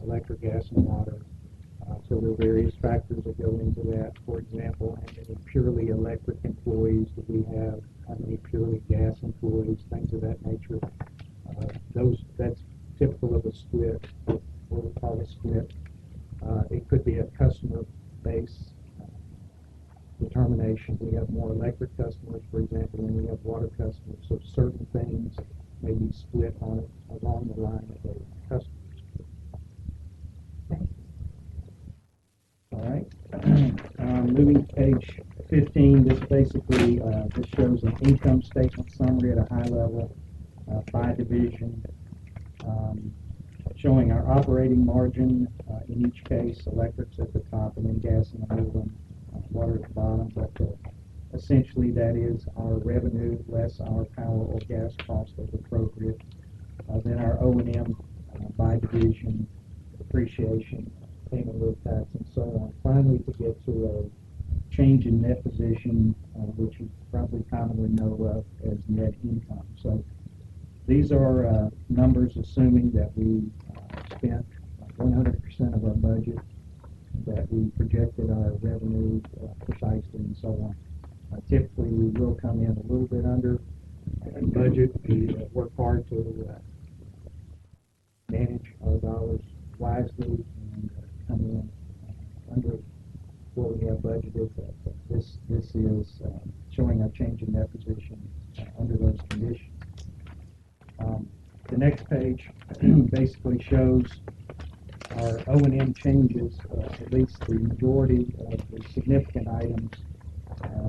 electric, gas, and water. So there are various factors that go into that. For example, how many purely electric employees do we have? How many purely gas employees? Things of that nature. That's typical of a split, what we call a split. It could be a customer base determination. We have more electric customers, for example, than we have water customers. So certain things may be split along the line of those customers. All right. Moving to page 15, this basically this shows an income statement summary at a high level by division, showing our operating margin in each case. Electric's at the top, and then gas in the middle, and water at the bottom. But essentially, that is our revenue less our power or gas cost as appropriate. Then our O&M by division, depreciation, payment in lieu of tax, and so on. Finally, to get to a change in net position, which you probably commonly know of as net income. So these are numbers assuming that we spent 100% of our budget, that we projected our revenue precisely, and so on. Typically, we will come in a little bit under budget. We work hard to manage our dollars wisely and come in under what we have budgeted. This is showing our change in net position under those conditions. The next page basically shows our O&M changes, at least the majority of the significant items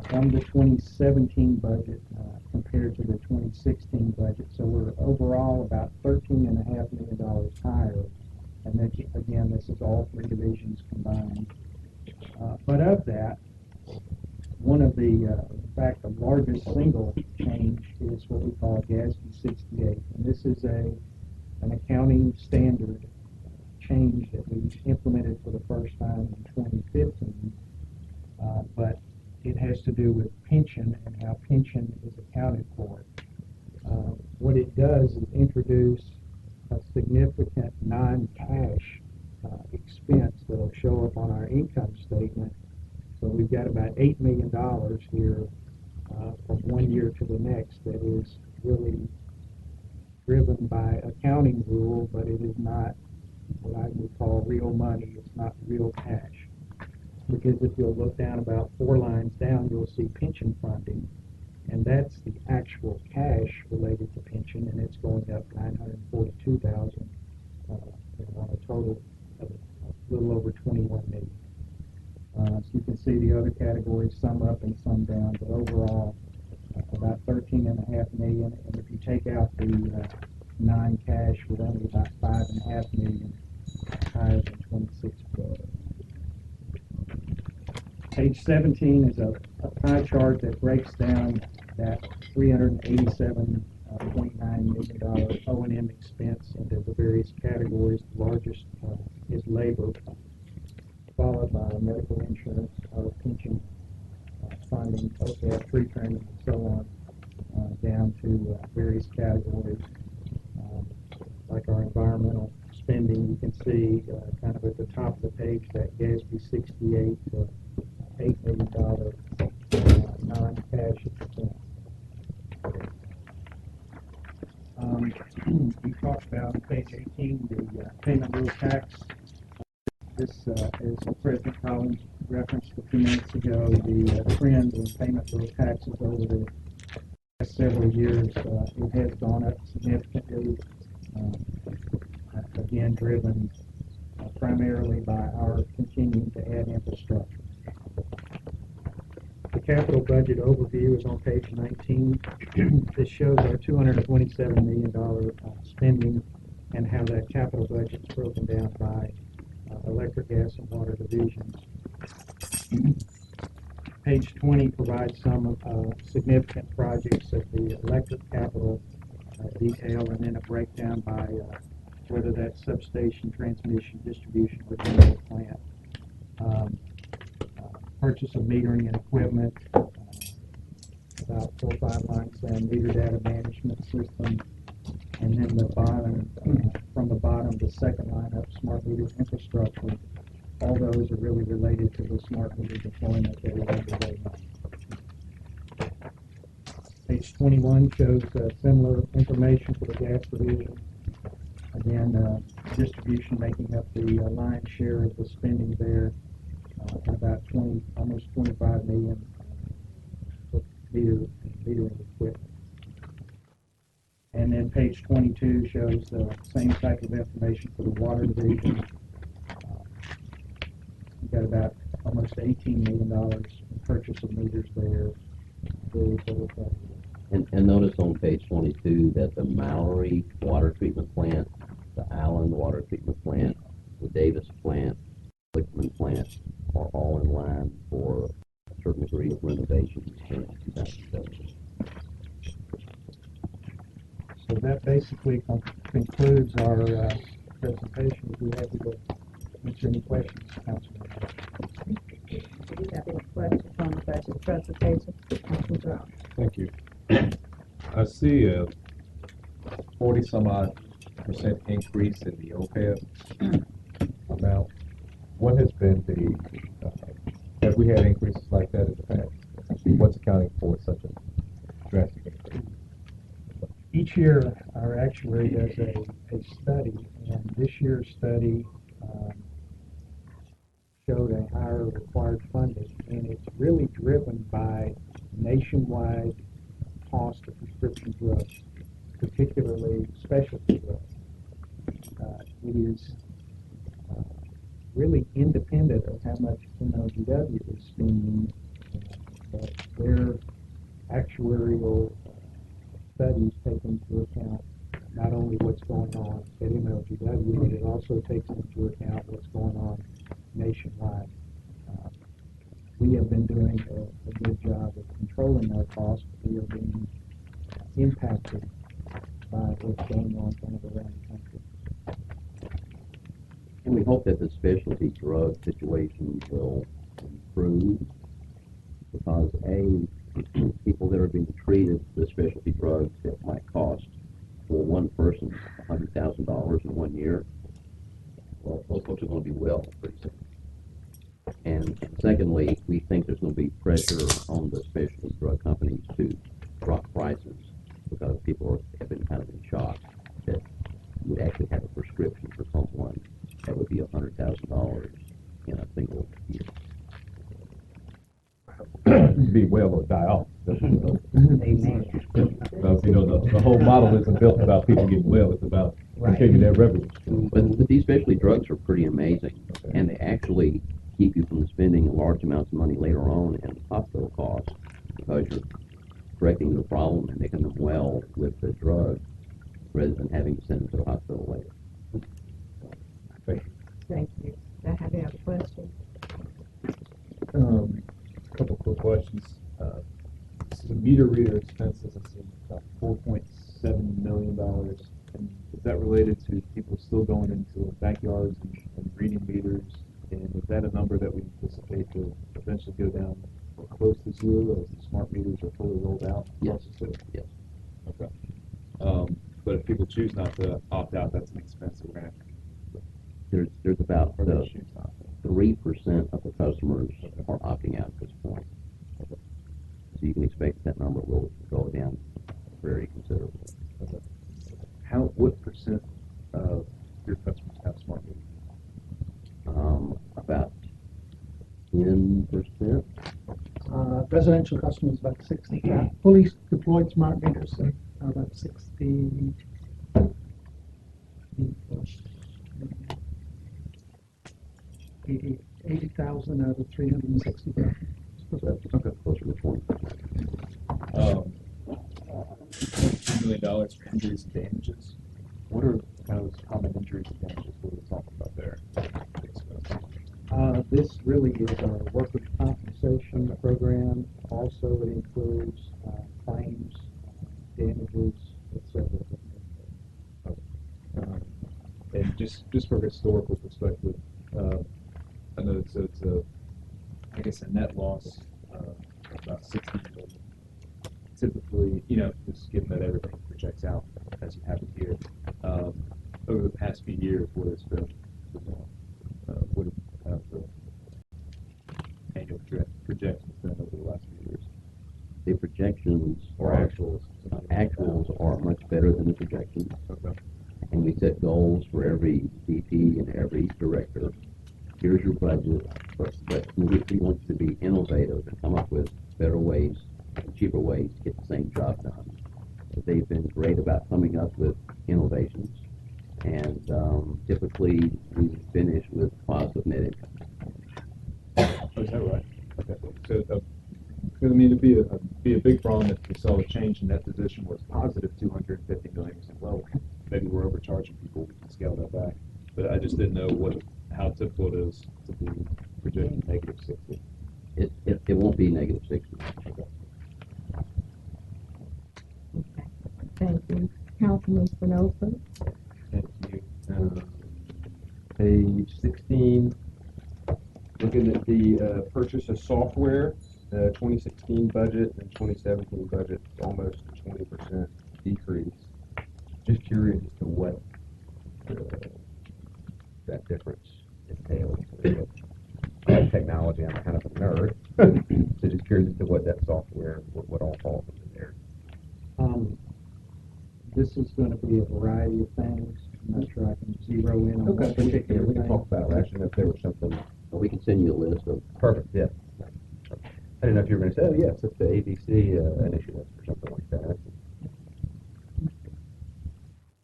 from the 2017 budget compared to the 2016 budget. So we're overall about $13.5 million higher. And then, again, this is all three divisions combined. But of that, one of the, in fact, the largest single change is what we call GASB 68. And this is an accounting standard change that we implemented for the first time in 2015. But it has to do with pension and how pension is accounted for. What it does is introduce a significant non-cash expense that will show up on our income statement. So we've got about $8 million here from one year to the next that is really driven by accounting rule, but it is not what I would call real money. It's not real cash. Because if you'll look down about 4 lines down, you'll see pension funding, and that's the actual cash related to pension, and it's going up $942,000 on a total of a little over $21 million. So you can see the other categories, some up and some down, but overall about $13.5 million. And if you take out the non-cash, we're only about $5.5 million higher than 2016. Page 17 is a pie chart that breaks down that $387.9 million O&M expense into the various categories. The largest is labor, followed by medical insurance, our pension funding, OPEB, tree trimming, and so on, down to various categories. Like our environmental spending, you can see kind of at the top of the page that GASB 68 $8 million non-cash expense. We talked about on page 18 the payment rule tax. This, as President Collins referenced a few minutes ago, the trend in payment rule taxes over the past several years, it has gone up significantly, again driven primarily by our continuing to add infrastructure. The capital budget overview is on page 19. This shows our $227 million spending and how that capital budget is broken down by electric, gas, and water divisions. Page 20 provides some significant projects of the electric capital detail, and then a breakdown by whether that's substation, transmission, distribution, or renewable plant. Purchase of metering and equipment, about 4 or 5 lines down, meter data management system, and then the bottom, from the bottom, the second line up, smart meter infrastructure. All those are really related to the smart meter deployment that is underway now. Page 21 shows similar information for the gas division. Again, distribution making up the lion's share of the spending there. About almost 25 million for metering equipment. And then page 22 shows the same type of information for the water division. We've got about almost $18 million in purchase of meters there. And notice on page 22 that the Mallory water treatment plant, the Allen water treatment plant, the Davis plant, Lickman plant are all in line for a certain degree of renovations in 2007. So that basically concludes our presentation. If we have to answer any questions, Councilman. Do you have any questions on the budget presentation? Councilman Brown. Thank you. I see a 40-some-odd% increase in the OPEB amount. What has been the, have we had increases like that in the past? What's accounting for such a drastic increase? Each year, our actuary does a study, and this year's study showed a higher required funding, and it's really driven by nationwide cost of prescription drugs, particularly specialty drugs. It is really independent of how much MLGW is spending their actuarial studies take into account not only what's going on at MLGW, but it also takes into account what's going on nationwide. We have been doing a good job of controlling our costs, but we are being impacted by what's going on kind of around the country. And we hope that the specialty drug situation will improve because people that are being treated with specialty drugs that might cost for one person $100,000 in 1 year, well, those folks are going to be well pretty soon. And secondly, we think there's going to be pressure on the specialty drug companies to drop prices because people have been kind of in shock that you would actually have a prescription for someone that would be $100,000 in a single year. Be well or die off. Amen. Because, the whole model isn't built about people getting well, it's about continuing their revenue. But these specialty drugs are pretty amazing, and they actually keep you from spending large amounts of money later on in hospital costs because you're correcting the problem and making them well with the drug rather than having to send them to the hospital later. Thank you. I have any other questions? A couple quick questions. So the meter reader expenses, I see about $4.7 million. And is that related to people still going into backyards and reading meters? And is that a number that we anticipate to eventually go down or close to zero as the smart meters are fully rolled out? Yes. Yes. Okay. But if people choose not to opt out, that's an expense that we're going to There's about or they choose not to. 3% of the customers are opting out at this point. So you can expect that number will go down very considerably. Okay. What percent of your customers have smart meters? About 10%. Residential customers about 60. Fully deployed smart meters are about 60. 80,000 out of 360,000. Okay, closer to 20. $2 million for injuries and damages. What are kind of those common injuries and damages we're talking about there? This really is a workers' compensation program. Also, it includes claims, damages, etc. And just for historical perspective, I know it's I guess a net loss of about $60 million. Typically, just given that everything projects out as you have it here, over the past few years, what has been what have the annual projections been over the last few years? The projections Or actuals? actuals are much better than the projections. Okay. And we set goals for every VP and every director. Here's your budget, but we want you to be innovative and come up with better ways, cheaper ways to get the same job done. So they've been great about coming up with innovations, and typically we finish with positive net income. Oh, is that right? Okay. So, because it'd be a big problem if we saw a change in that position where it's positive 250 million. We said, well, maybe we're overcharging people. We can scale that back. But I just didn't know how typical it is to be projecting negative 60. It won't be negative 60. Okay. Okay. Thank you. Councilman Spinoza? Thank you. Page 16, looking at the purchase of software, the 2016 budget and 2017 budget, almost a 20% decrease. Just curious as to what that difference entails. I like technology, I'm kind of a nerd. So just curious as to what that software, what all falls into there. This is going to be a variety of things. I'm not sure I can zero in on one particular We can thing. talk about it. Actually, if there was something But we can send you a list of. perfect, yeah. I didn't know if you were going to say, oh, yes, it's the ABC initiative or something like that.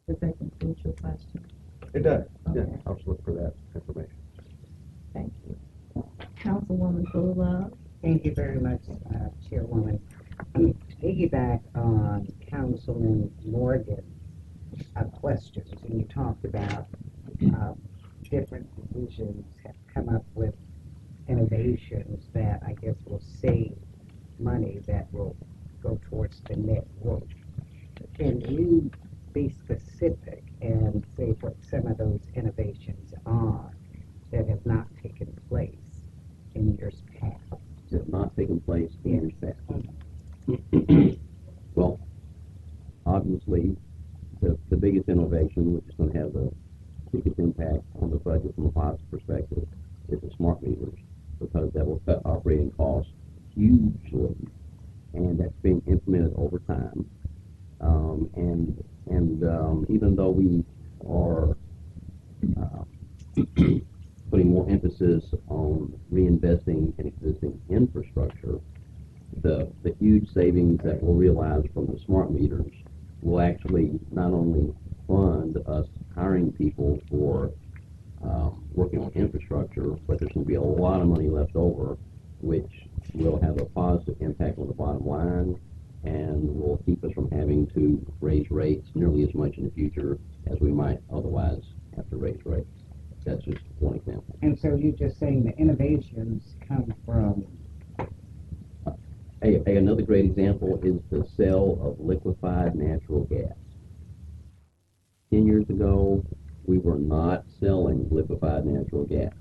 Does that conclude your question? It does, yeah. Okay. I'll just look for that information. Thank you. Councilwoman Fuller? Thank you very much, Chairwoman. Piggyback on Councilman Morgan's questions, and you talked about different divisions have come up with innovations that I guess will save money that will go towards the net worth. Can you be specific and say what some of those innovations are that have not taken place in years past? Have not taken place in years past. Well, obviously, the biggest innovation, which is going to have the biggest impact on the budget from a positive perspective, is the smart meters, because that will cut operating costs hugely, and that's being implemented over time. Even though we are putting more emphasis on reinvesting in existing infrastructure, the huge savings that we'll realize from the smart meters will actually not only fund us hiring people for working on infrastructure, but there's going to be a lot of money left over, which will have a positive impact on the bottom line and will keep us from having to raise rates nearly as much in the future as we might otherwise have to raise rates. That's just one example. And so you're just saying the innovations come from... Another great example is the sale of liquefied natural gas. 10 years ago, we were not selling liquefied natural gas.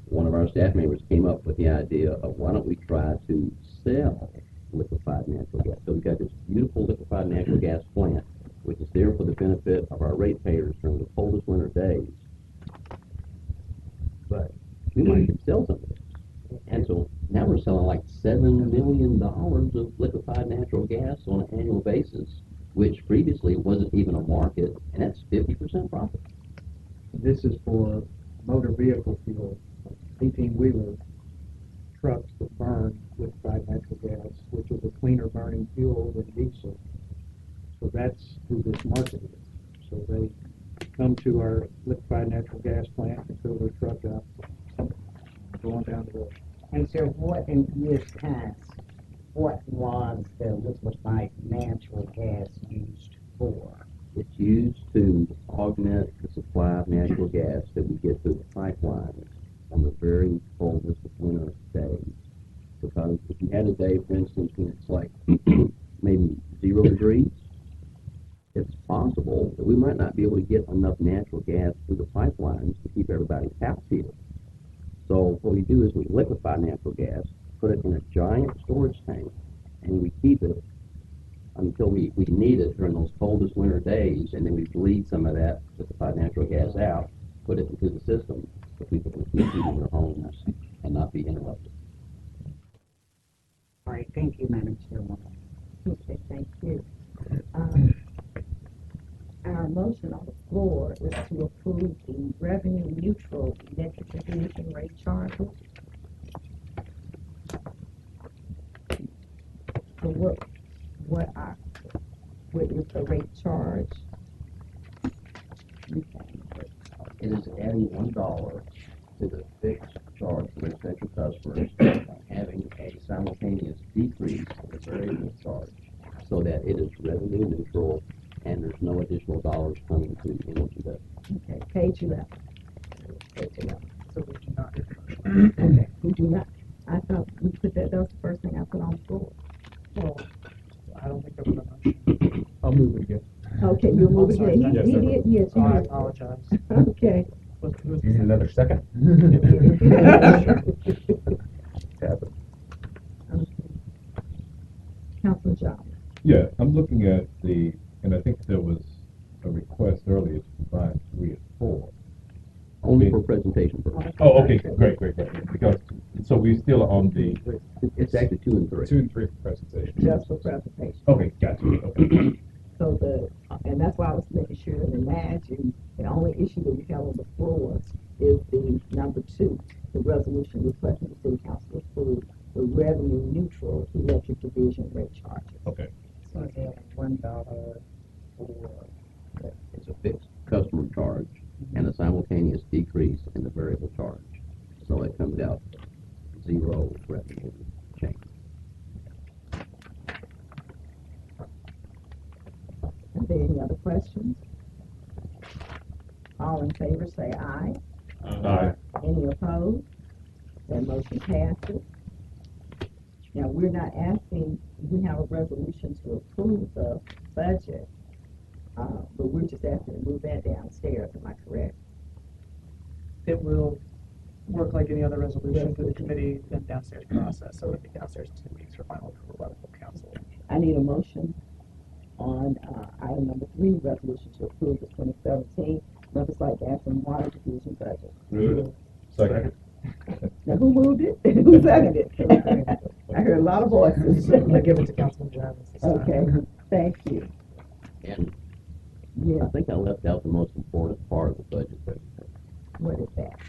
One of our staff members came up with the idea of why don't we try to sell liquefied natural gas. So we've got this beautiful liquefied natural gas plant, which is there for the benefit of our ratepayers during the coldest winter days. But we might could sell some of it. And so now we're selling like $7 million of liquefied natural gas on an annual basis, which previously wasn't even a market, and that's 50% profit. This is for motor vehicle fuel. 18-wheeler trucks that burn liquefied natural gas, which is a cleaner burning fuel than diesel. So that's who this market is. So they come to our liquefied natural gas plant and fill their truck up, going down the road. And so what in years past, what was the liquefied natural gas used for? It's used to augment the supply of natural gas that we get through the pipelines on the very coldest of winter days. Because if you had a day, for instance, when it's like maybe 0 degrees, it's possible that we might not be able to get enough natural gas through the pipelines to keep everybody's house heated. So what we do is we liquefy natural gas, put it in a giant storage tank, and we keep it until we need it during those coldest winter days, and then we bleed some of that liquefied natural gas out, put it into the system so people can keep heating their homes and not be interrupted. All right, thank you, Madam Chairwoman. Okay, thank you. Our motion on the floor is to approve the revenue neutral electric division rate charges. So what is the rate charge? Okay. It is adding $1 to the fixed charge for residential customers and having a simultaneous decrease in the variable charge so that it is revenue neutral and there's no additional dollars coming to MLGW. Okay, page 11. Page 11. So we do not. Okay, we do not. I thought we put that was the first thing I put on the floor. Well, I don't think I put a motion. I'll move it again. Okay, you'll move it. sorry. He Yes, did, sir. yes, you I did. apologize. Okay. You need another second? Okay. Councilman Jones. Yeah, I'm looking at and I think there was a request earlier to combine 3 and 4. Only for presentation purposes. Oh, okay, great. Because, so we still are on the It's actually 2 and 3. 2 and 3 for presentation. Just for presentation. Okay, gotcha. Okay. So and that's why I was making sure to imagine the only issue that we have on the floor is the number 2, the resolution requesting the city council to approve the revenue neutral electric division rate charges. Okay. So is it $1 for... It's a fixed customer charge and a simultaneous decrease in the variable charge. So it comes out 0 revenue change. questions? All in favor say aye. Aye. Any opposed? That motion passes. Now, we're not asking, we have a resolution to approve the budget, but we're just asking to move that downstairs, am I correct? It will work like any other resolution through the committee, then downstairs process, so it'll be downstairs 2 weeks for final approval by the full council. I need a motion on item number 3, resolution to approve the 2017 Memphis Light Gas and Water Division budget. Second. Now, who moved it? Who seconded it? I heard a lot of voices. I give it to Councilman Jarvis this time. Okay, thank you. And Yeah, I think I left out the most important part of the budget presentation. what is that?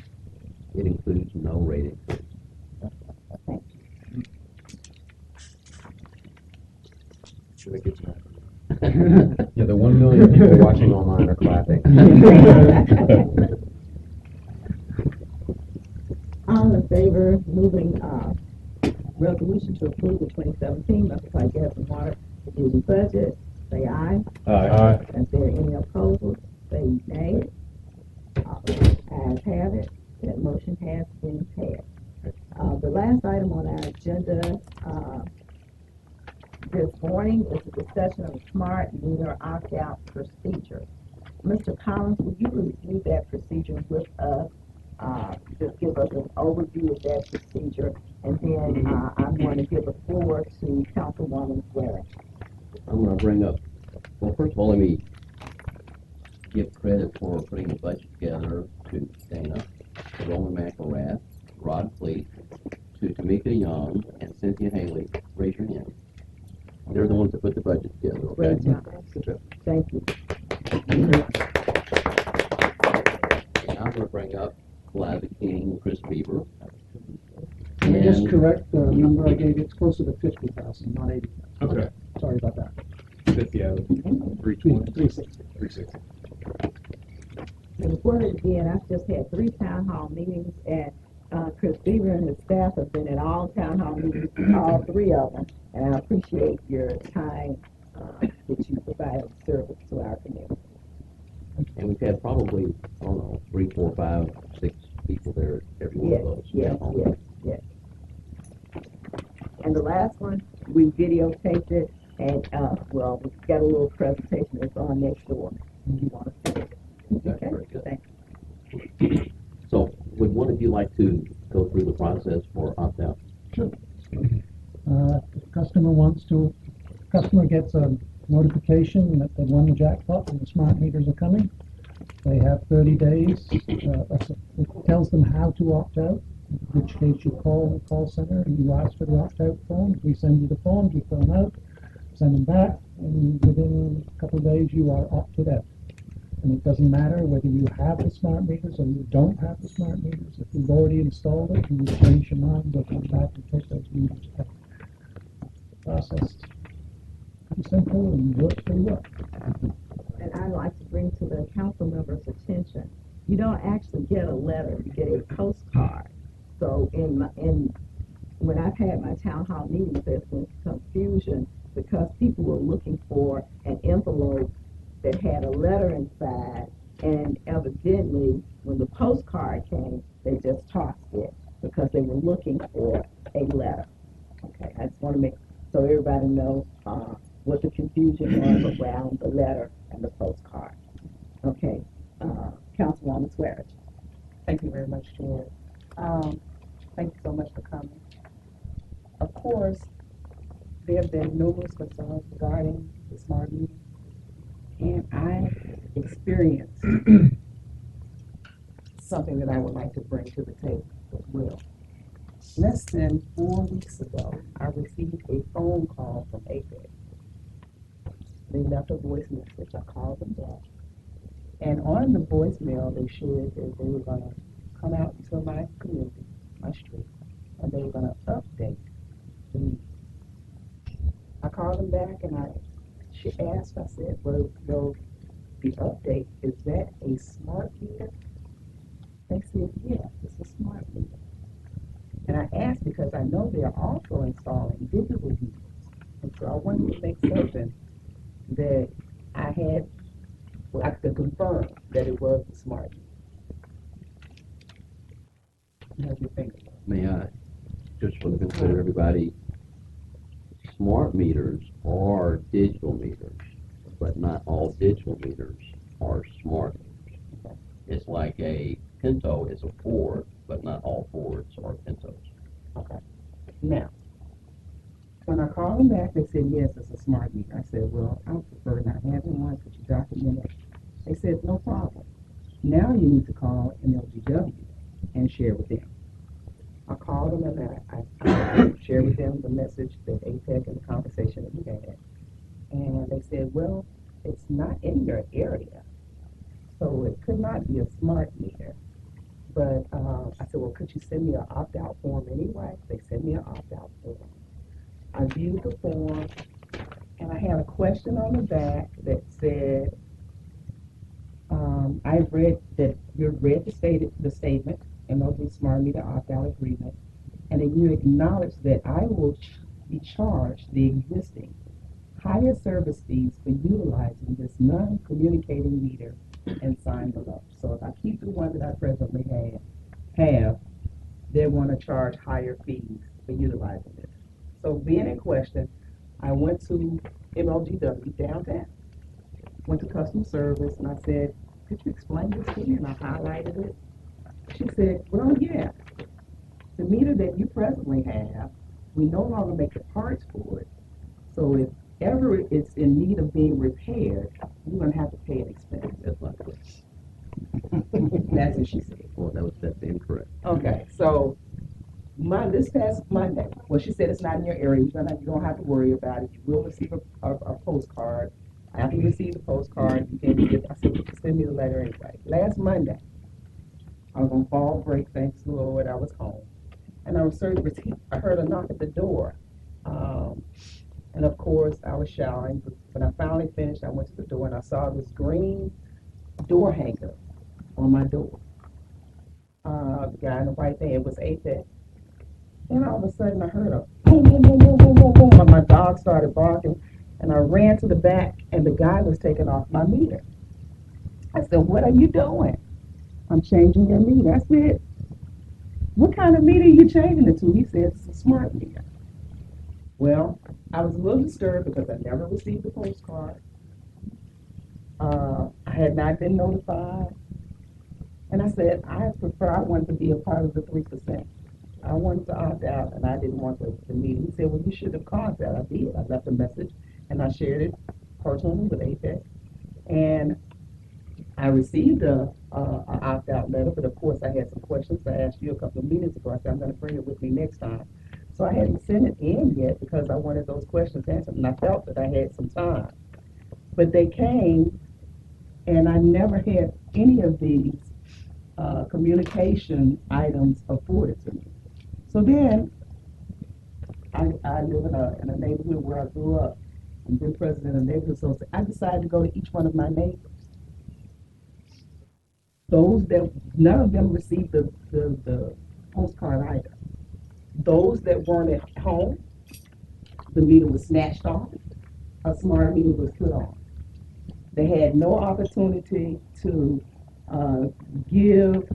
It includes no rate increase. Thank you. Should I get to that? Yeah, the 1 million People watching online are clapping. All in favor of moving resolution to approve the 2017 Memphis Light Gas and Water Division budget, say aye. Aye. Is there any opposals? Say nay. Ayes have it. That motion has been passed. The last item on our agenda this morning is a discussion of a smart meter opt-out procedure. Mr. Collins, will you review that procedure with us? Just give us an overview of that procedure, and then I'm going to give the floor to Councilwoman Guerra. I'm going to bring up, well, first of all, let me give credit for putting the budget together to Dana, Roman McElrath, Rod Fleet, to Tamika Young, and Cynthia Haley. Raise your hand. They're the ones that put the budget together, okay? Great job. Thank you. And I'm going to bring up Clive King and Chris Bieber. Can I just And- correct the number I gave you? It's closer to 50,000, not 80,000. Okay. Sorry about that. 50 out of 320. 360. 360. And before we begin, I've just had 3 town hall meetings, and Chris Beaver and his staff have been at all town hall meetings, all 3 of them, and I appreciate your time that you provide service to our community. And we've had probably, I don't know, 3, 4, 5, 6 people there at every one Yes, of those. yes, town yes, halls. yes. And the last one, we videotaped it, and, well, we've got a little presentation that's on next door. If you want to see it. Okay, very good. Thank So, would one of you like to go through the process for opt-out? Sure. If a customer gets a notification that they won the jackpot and the smart meters are coming. They have 30 days. It tells them how to opt out, in which case you call the call center and you ask for the opt-out forms. We send you the forms, you fill them out, send them back, and within a couple of days you are opted out. And it doesn't matter whether you have the smart meters or you don't have the smart meters. If you've already installed it and you change your mind, we'll come back and take those meters back. The process is pretty simple and works pretty well. And I'd like to bring to the council members' attention, you don't actually get a letter, you get a postcard. So when I've had my town hall meetings, there's been confusion because people were looking for an envelope that had a letter inside, and evidently, when the postcard came, they just tossed it because they were looking for a letter. Okay, I just want to make so everybody knows what the confusion was around the letter and the postcard. Okay, Councilwoman Swear. Thank you very much, Chair. Thank you so much for coming. Of course, there have been numerous concerns regarding the smart meter, and I experienced something that I would like to bring to the table as well. Less than 4 weeks ago, I received a phone call from APEC. They left a voice message. I called them back. And on the voicemail, they shared that they were going to come out to my community, my street, and they were going to update the meter. I called them back and she asked, I said, well, the update, is that a smart meter? They said, yes, it's a smart meter. And I asked because I know they're also installing digital meters. And so I wanted to make certain that I had Well, I could confirm that it was a smart meter. What do you think? May I, just for the benefit of everybody, smart meters are digital meters, but not all digital meters are smart meters. It's like a Pinto is a Ford, but not all Fords are Pintos. Okay. Now, when I called them back, they said, yes, it's a smart meter. I said, well, I would prefer not having one. Could you document it? They said, no problem. Now you need to call MLGW and share with them. I called them and I shared with them the message that APEC and the conversation that we had. And they said, well, it's not in your area, so it could not be a smart meter. But I said, well, could you send me an opt-out form anyway? They sent me an opt-out form. I viewed the form, and I had a question on the back that said, I read that you read the statement, MLG Smart Meter Opt-out Agreement, and that you acknowledge that I will be charged the existing higher service fees for utilizing this non-communicating meter and sign below. So if I keep the one that I presently have, they want to charge higher fees for utilizing it. So being in question, I went to MLGW downtown, went to customer service, and I said, could you explain this to me? And I highlighted it. She said, well, yeah, the meter that you presently have, we no longer make the parts for it. So if ever it's in need of being repaired, you're going to have to pay an expense. That's not correct. That's what she said. Well, that's incorrect. Okay, so this past Monday, well, she said it's not in your area. You don't have to worry about it. You will receive a postcard. After you receive the postcard, you can get. I said, you can send me the letter anyway. Last Monday, I was on fall break, thanks to the Lord, I was home. And I heard a knock at the door. And of course, I was showering. When I finally finished, I went to the door and I saw this green door hanger on my door. The guy in the white van was APEC. Then all of a sudden, I heard a boom, boom, boom, boom, boom, boom, boom, and my dog started barking. And I ran to the back, and the guy was taking off my meter. I said, what are you doing? I'm changing your meter. I said, what kind of meter are you changing it to? He said, it's a smart meter. Well, I was a little disturbed because I never received the postcard. I had not been notified. And I said, I wanted to be a part of the 3%. I wanted to opt out, and I didn't want the meeting. He said, well, you should have called that. I did. I left a message, and I shared it personally with APEC. And I received an opt-out letter, but of course I had some questions. I asked you a couple of meetings ago. I said, I'm going to bring it with me next time. So I hadn't sent it in yet because I wanted those questions answered, and I felt that I had some time. But they came, and I never had any of these communication items afforded to me. So then, I live in a neighborhood where I grew up and been president of the neighborhood association. I decided to go to each one of my neighbors. None of them received the postcard either. Those that weren't at home, the meter was snatched off, a smart meter was put on. They had no opportunity to give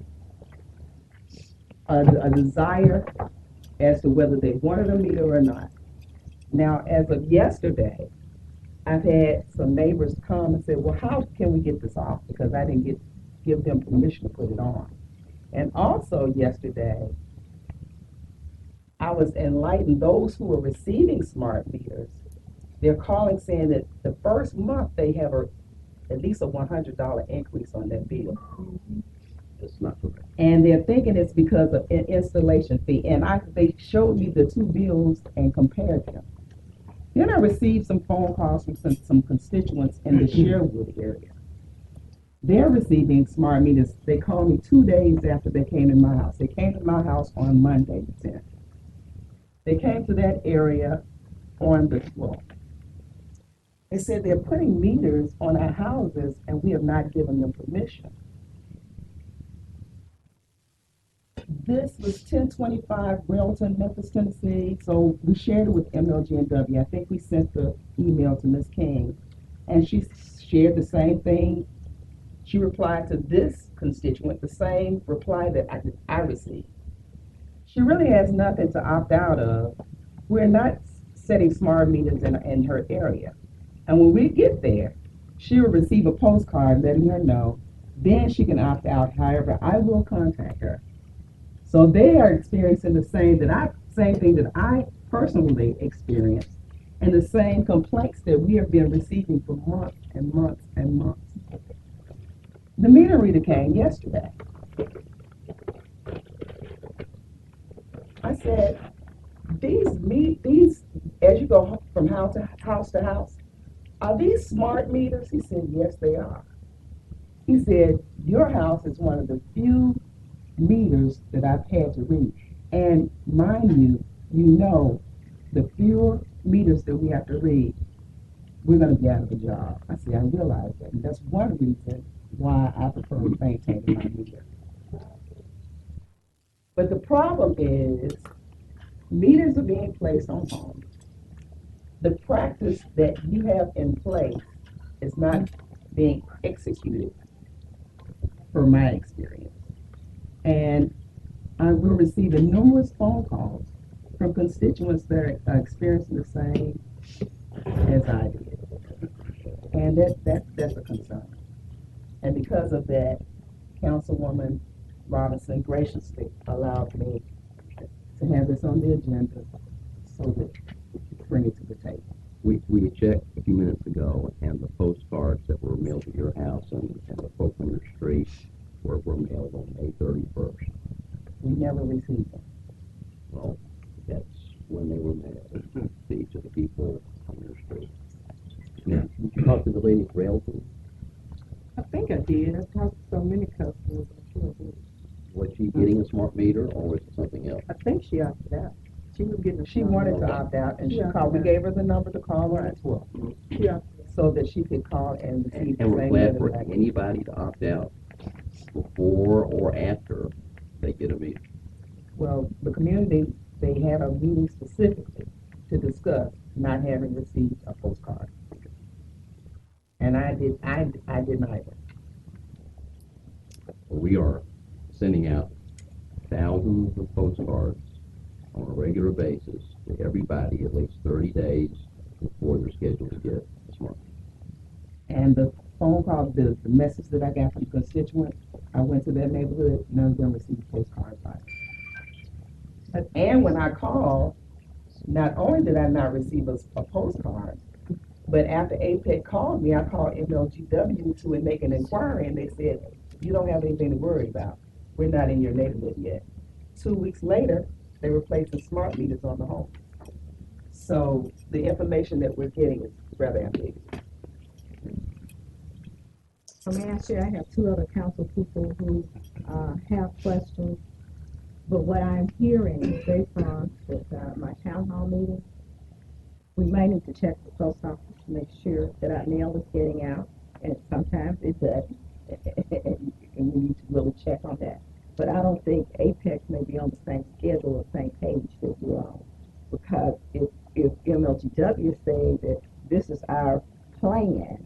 a desire as to whether they wanted a meter or not. Now, as of yesterday, I've had some neighbors come and say, well, how can we get this off? Because I didn't give them permission to put it on. And also yesterday, I was enlightened, those who are receiving smart meters, they're calling saying that the first month they have at least a $100 increase on their bill. That's not correct. And they're thinking it's because of an installation fee. And they showed me the two bills and compared them. Then I received some phone calls from some constituents in the Sherwood area. They're receiving smart meters. They called me 2 days after they came in my house. They came to my house on Monday the 10th. They came to that area on the 12th. They said they're putting meters on our houses and we have not given them permission. This was 1025 Railton, Memphis, Tennessee. So we shared it with MLGW. I think we sent the email to Ms. King, and she shared the same thing she replied to this constituent the same reply that I received. She really has nothing to opt out of. We're not setting smart meters in her area. And when we get there, she will receive a postcard letting her know. Then she can opt out. However, I will contact her. So they are experiencing the same thing that I personally experienced, and the same complaints that we have been receiving for months and months and months. The meter reader came yesterday. I said, these, as you go from house to house, are these smart meters? He said, yes, they are. He said, your house is one of the few meters that I've had to read. And mind you, the fewer meters that we have to read, we're going to be out of a job. I said, I realize that. And that's one reason why I prefer maintaining my meter. But the problem is, meters are being placed on homes. The practice that you have in place is not being executed, from my experience. And we're receiving numerous phone calls from constituents that are experiencing the same as I did. And that's a concern. And because of that, Councilwoman Robinson graciously allowed me to have this on the agenda so that we could bring it to the table. We checked a few minutes ago, and the postcards that were mailed to your house and the Folklinger Street were mailed on May 31st. We never received them. Well, that's when they were mailed to each of the people on your street. Now, did you talk to the lady at Railton? I think I did. I talked to so many customers. I'm sure I did. Was she getting a smart meter, or was it something else? I think she opted out. She was getting. She smart wanted meter. to opt out, and She she opted called. We out. gave her the number to call her as well. Yeah. So that she could call and receive And the we're same glad meter for back. anybody to opt out before or after they get a meter. Well, the community, they had a meeting specifically to discuss not having received a postcard. And I denied it. We are sending out thousands of postcards on a regular basis to everybody at least 30 days before they're scheduled to get a smart meter. And the phone call, the message that I got from constituents, I went to their neighborhood, none of them received postcards either. And when I called, not only did I not receive a postcard, but after APEC called me, I called MLGW to make an inquiry, and they said, you don't have anything to worry about. We're not in your neighborhood yet. 2 weeks later, they were placing smart meters on the home. So the information that we're getting is rather ambiguous. So may I share, I have two other council people who have questions, but what I'm hearing based on with my town hall meeting, we may need to check the post office to make sure that our mail is getting out, and sometimes it doesn't, and we need to really check on that. But I don't think Apex may be on the same schedule or same page that we're on, because if MLGW is saying that this is our plan,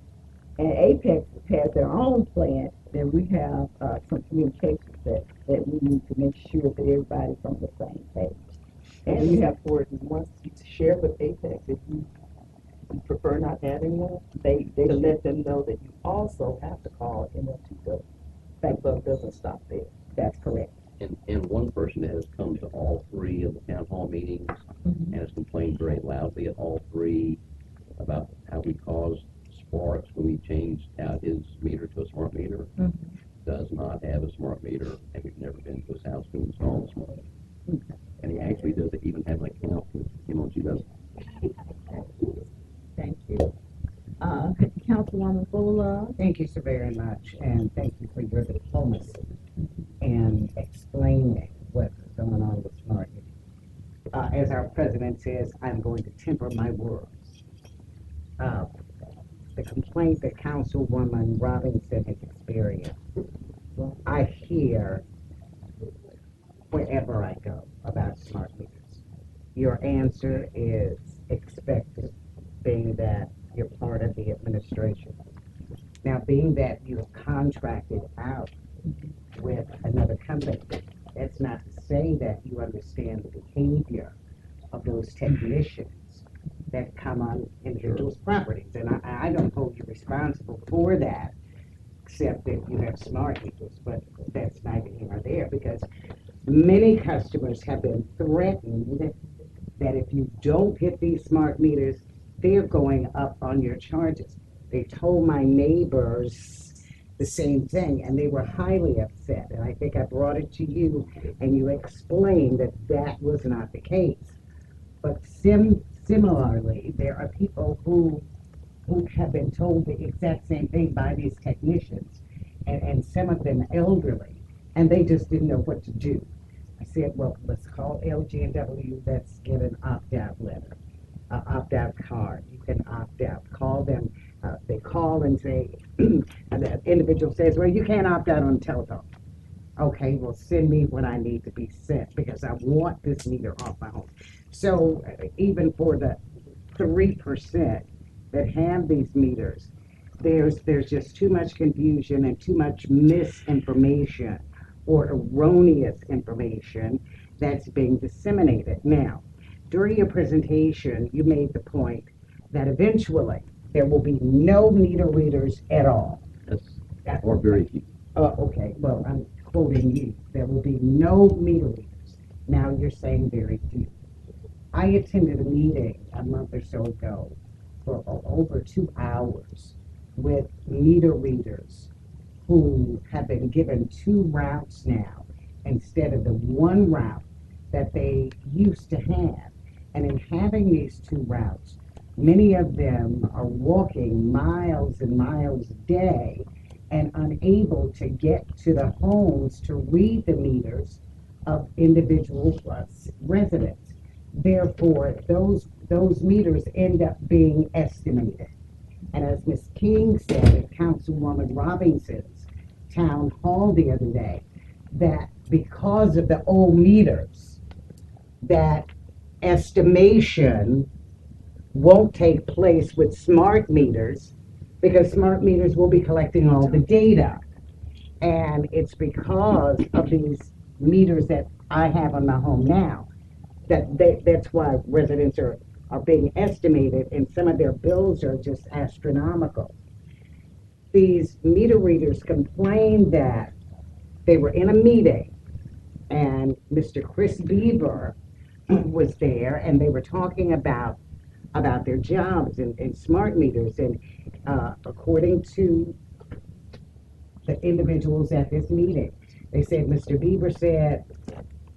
and Apex has their own plan, then we have some communications that we need to make sure that everybody's on the same page. And you have for once you share with Apex, if you prefer not having one, they let them know that you also have to call MLGW. That vote doesn't stop there. That's correct. And one person has come to all three of the town hall meetings and has complained very loudly at all three about how we caused sparks when we changed out his meter to a smart meter. Does not have a smart meter, and we've never been to his house to install a smart meter. And he actually doesn't even have an account with MLGW. Thank you. Councilwoman Fuller. Thank you so very much, and thank you for your diplomacy and explaining what's going on with smart meters. As our president says, I'm going to temper my words. The complaint that Councilwoman Robinson has experienced, I hear wherever I go about smart meters. Your answer is expected, being that you're part of the administration. Now, being that you have contracted out with another company, that's not to say that you understand the behavior of those technicians that come on individuals' properties. And I don't hold you responsible for that, except that you have smart meters, but that's neither here nor there, because many customers have been threatened that if you don't get these smart meters, they're going up on your charges. They told my neighbors the same thing, and they were highly upset. And I think I brought it to you, and you explained that that was not the case. But similarly, there are people who have been told the exact same thing by these technicians, and some of them elderly, and they just didn't know what to do. I said, well, let's call LGW, let's get an opt-out letter, an opt-out card. You can opt out. Call them. They call and say, and the individual says, well, you can't opt out on the telephone. Okay, well, send me what I need to be sent because I want this meter off my home. So even for the 3% that have these meters, there's just too much confusion and too much misinformation or erroneous information that's being disseminated. Now, during your presentation, you made the point that eventually there will be no meter readers at all. Yes, or very few. Okay, well, I'm quoting you. There will be no meter readers. Now you're saying very few. I attended a meeting a month or so ago for over 2 hours with meter readers who have been given 2 routes now instead of the 1 route that they used to have. And in having these 2 routes, many of them are walking miles and miles a day and unable to get to the homes to read the meters of individual residents. Therefore, those meters end up being estimated. And as Ms. King said at Councilwoman Robinson's town hall the other day, that because of the old meters, that estimation won't take place with smart meters because smart meters will be collecting all the data. And it's because of these meters that I have on my home now that's why residents are being estimated, and some of their bills are just astronomical. These meter readers complained that they were in a meeting and Mr. Chris Beaver was there, and they were talking about their jobs and smart meters. And according to the individuals at this meeting, they said Mr. Beaver said,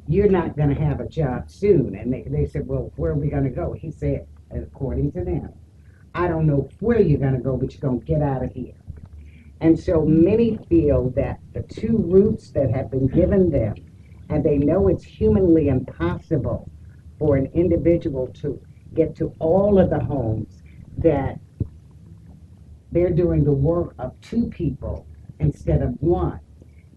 you're not going to have a job soon. And they said, well, where are we going to go? He said, according to them, I don't know where you're going to go, but you're going to get out of here. And so many feel that the 2 routes that have been given them, and they know it's humanly impossible for an individual to get to all of the homes, that they're doing the work of 2 people instead of 1,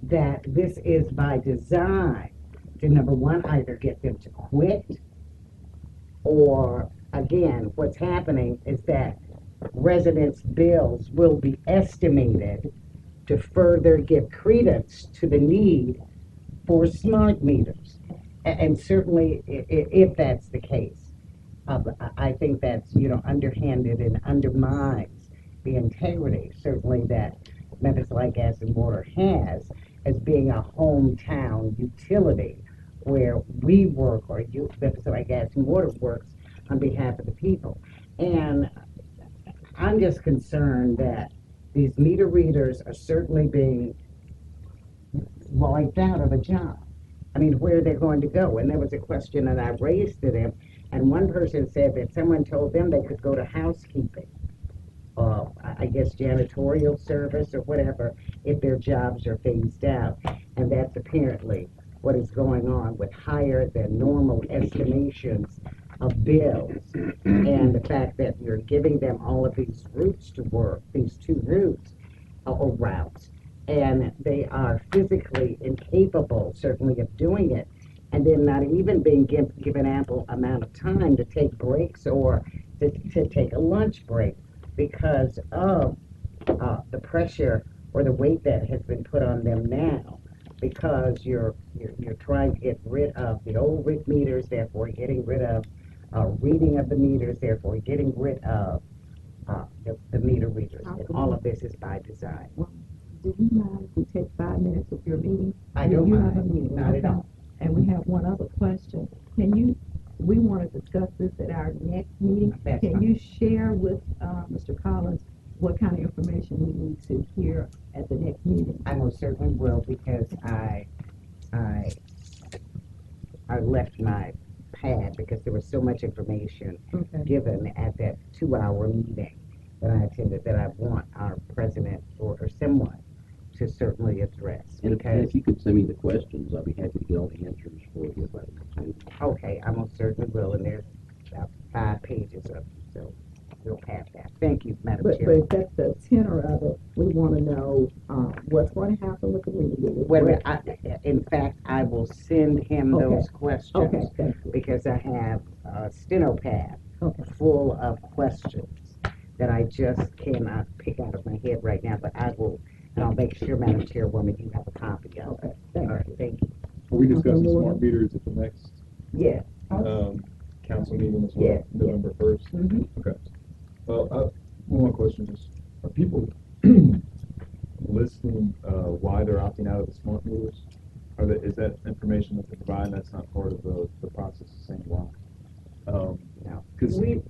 that this is by design to, number 1, either get them to quit, or again, what's happening is that residents' bills will be estimated to further give credence to the need for smart meters. And certainly, if that's the case, I think that's, underhanded and undermines the integrity, certainly, that Memphis Light, Gas, and Water has as being a hometown utility where we work, or Memphis Light, Gas, and Water works on behalf of the people. And I'm just concerned that these meter readers are certainly being wiped out of a job. I mean, where they're going to go. And there was a question that I raised to them, and one person said that someone told them they could go to housekeeping, I guess janitorial service or whatever, if their jobs are phased out. And that's apparently what is going on with higher than normal estimations of bills, and the fact that you're giving them all of these routes to work, these 2 routes or routes, and they are physically incapable, certainly, of doing it, and then not even being given ample amount of time to take breaks or to take a lunch break because of the pressure or the weight that has been put on them now, because you're trying to get rid of the old meters, therefore getting rid of reading of the meters, therefore getting rid of the meter readers. And all of this is by design. Well, do you mind if we take 5 minutes of your meeting? I don't You mind. have a meeting, Not at okay? all. And we have one other question. We want to discuss this at our next meeting. That's Can fine. you share with Mr. Collins what kind of information we need to hear at the next meeting? I most certainly will, because I left my pad because there was so much information Okay. given at that 2-hour meeting that I attended that I want our president or someone to certainly address. And Because, if you could send me the questions, I'll be happy to get all the answers for you by the next meeting. okay, I most certainly will, and there's about 5 pages of it, so we'll have that. Thank you, Madam But Chair. if that's the tenor of it, we want to know what's going to happen with the meeting. Wait a minute, in fact, I will send him Okay. those questions. Okay, thank you. Because I have a steno pad Okay. full of questions that I just cannot pick out of my head right now, but I will, and I'll make sure, Madam Chairwoman, you have a copy of it. Okay, thank All right, you. thank you. Are we discussing Okay, smart Morgan. meters at the next, Yeah. council meeting as well, Yeah, yeah. November 1st? Mhm. Okay. Well, one more question is, are people listing, why they're opting out of the smart meters? Is that information that they provide, and that's not part of the process of saying why? No. Cause We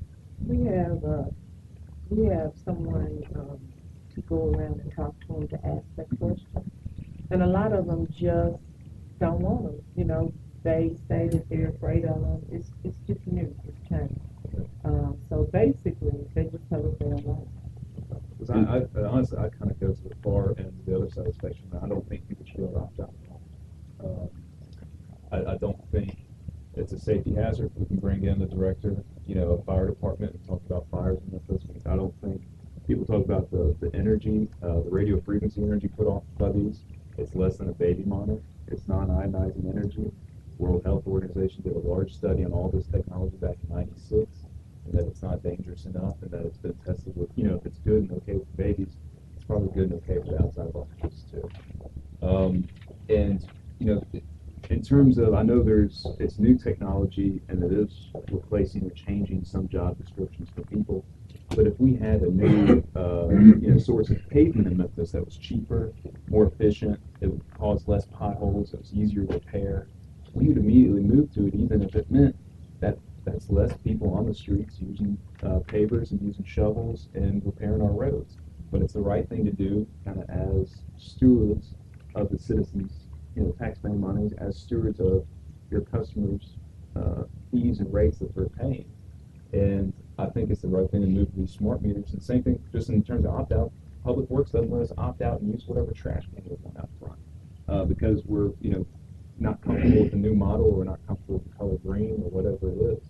have someone to go around and talk to them to ask that question. And a lot of them just don't want them. You know, they say that they're afraid of them. It's just new. It's change. So basically, they just tell us they don't want it. Because I honestly, I kind of go to the far end of the other side of the spectrum. I don't think people should opt out at all. I don't think it's a safety hazard. We can bring in the director, of fire department and talk about fires in Memphis. I don't think people talk about the energy, the radio frequency energy put off by these. It's less than a baby monitor. It's non-ionizing energy. World Health Organization did a large study on all this technology back in '96, and that it's not dangerous enough, and that it's been tested with, if it's good and okay for babies, it's probably good and okay for the outside of offices too. And in terms of, I know it's new technology and it is replacing or changing some job descriptions for people, but if we had a new, source of pavement in Memphis that was cheaper, more efficient, it would cause less potholes, it was easier to repair, we would immediately move to it, even if it meant that's less people on the streets using pavers and using shovels and repairing our roads. But it's the right thing to do, kind of as stewards of the citizens, taxpaying money, as stewards of your customers' fees and rates that they're paying. And I think it's the right thing to move to these smart meters. And same thing, just in terms of opt-out, Public Works doesn't let us opt out and use whatever trash can we want out front because we're, not comfortable with the new model, or we're not comfortable with the color green, or whatever it is.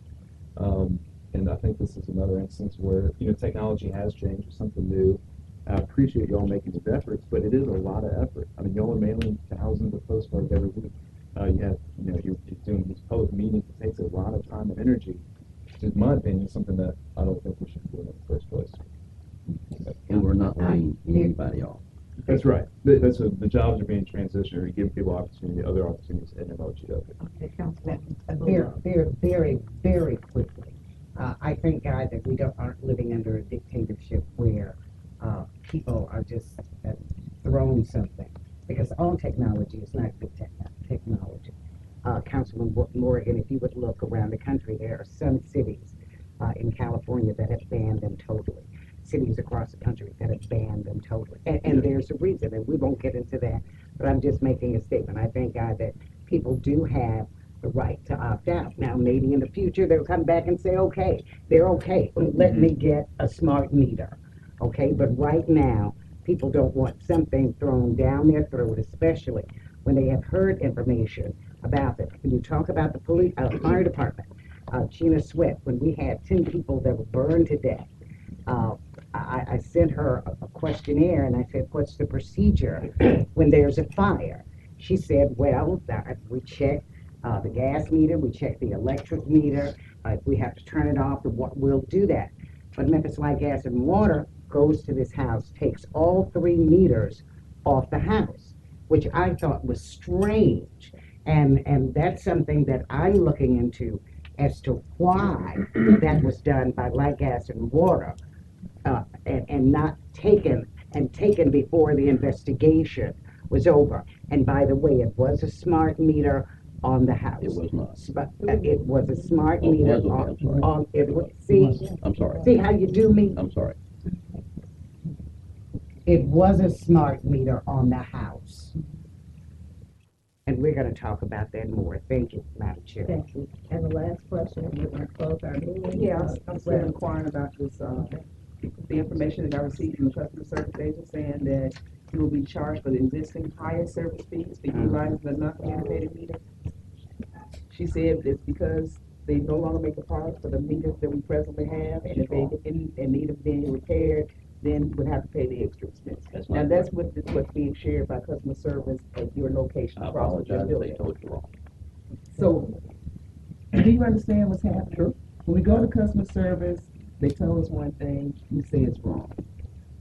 And I think this is another instance where, technology has changed, it's something new. I appreciate y'all making these efforts, but it is a lot of effort. I mean, y'all are mailing thousands of postcards every week. You have, you're doing these public meetings. It takes a lot of time and energy. In my opinion, something that I don't think we should be doing in the first place. And we're not laying anybody off. That's right. That's what the jobs are being transitioned, or give people opportunity, other opportunities in MLGW. Okay, Councilman. Very, very quickly. I thank God that we aren't living under a dictatorship where people are just thrown something, because all technology is not good technology. Councilman Morgan, if you would look around the country, there are some cities in California that have banned them totally. Cities across the country that have banned them totally. And there's a reason, and we won't get into that, but I'm just making a statement. I thank God that people do have the right to opt out. Now, maybe in the future, they'll come back and say, okay, they're okay. Let me get a smart meter. Okay, but right now, people don't want something thrown down their throat, especially when they have heard information about it. When you talk about the police, fire department, Gina Sweat, when we had 10 people that were burned to death, I sent her a questionnaire and I said, what's the procedure when there's a fire? She said, well, we check the gas meter, we check the electric meter. If we have to turn it off, we'll do that. But Memphis Light, Gas, and Water goes to this house, takes all 3 meters off the house, which I thought was strange. And that's something that I'm looking into as to why that was done by Light, Gas, and Water, and not taken before the investigation was over. And by the way, it was a smart meter on the house. It was not. It was a smart Oh, meter it was, okay, I'm sorry. on it. See, I'm sorry. see how you do me? I'm sorry. It was a smart meter on the house. And we're going to talk about that more. Thank you, Madam Chair. Thank you. And the last question, and we're going to close our meeting. Yeah, I'm still inquiring about this, the information that I received from the customer service agent saying that you will be charged for the existing higher service fees for utilizing the non-communicated meter. She said it's because they no longer make a product for the meters that we presently have, and if they in need of being repaired, then would have to pay the extra expense. Now, that's what's being shared by customer service at your location. I across your apologize if they building. told you wrong. So, do you understand what's happening? Sure. When we go to customer service, they tell us one thing, we say it's wrong.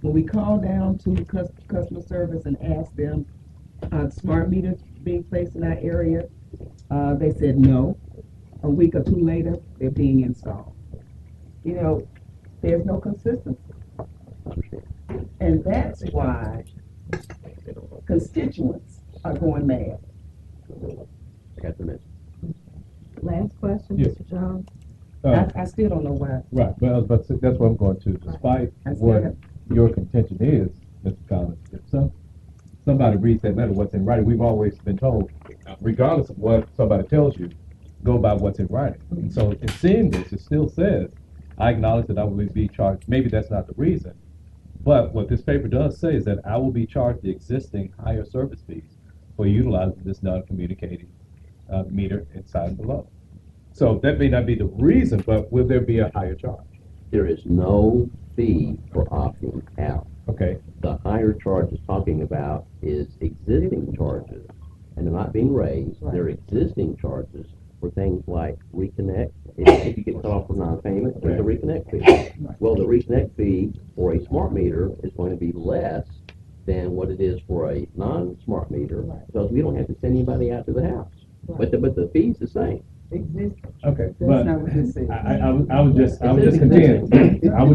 When we call down to customer service and ask them, smart meters being placed in our area, they said no. A week or 2 later, they're being installed. You know, there's no consistency. And that's why constituents are going mad. I got the message. Last question, Yes. Mr. Jones. I still don't know why. Right, but I was about to say, that's what I'm going to. Despite what your contention is, Mr. Collins, if somebody reads that letter, what's in writing, we've always been told, regardless of what somebody tells you, go by what's in writing. And so in seeing this, it still says, I acknowledge that I will be charged. Maybe that's not the reason. But what this paper does say is that I will be charged the existing higher service fees for utilizing this non-communicating meter inside and below. So that may not be the reason, but will there be a higher charge? There is no fee for opting out. Okay. The higher charge is talking about is existing charges, and they're not being raised. They're existing charges for things like reconnect. If you get cut off for non-payment, there's a reconnect fee. Well, the reconnect fee for a smart meter is going to be less than what it is for a non-smart meter, because we don't have to send anybody out to the house. But the fee's the same. Okay, That's but not what this says. I would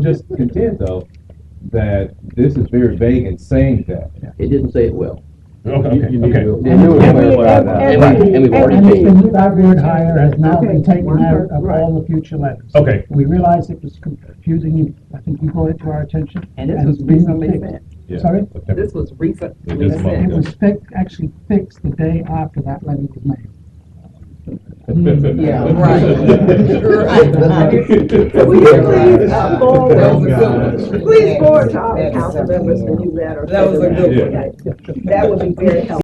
just contend though that this is very vague in saying that. It didn't say it well. Okay. You need to- And we've already And changed. that word higher has now been Okay, taken out of all the future letters. Okay. We realized it was confusing you. I think you brought it to our attention. And this and was it's been recently fixed. sent. Yeah. Sorry? This was recently This month. It sent. was actually fixed the day after that letter was made. Yeah, right. Will you please forward to all the council members the new letter? That was a good one. That would be very helpful.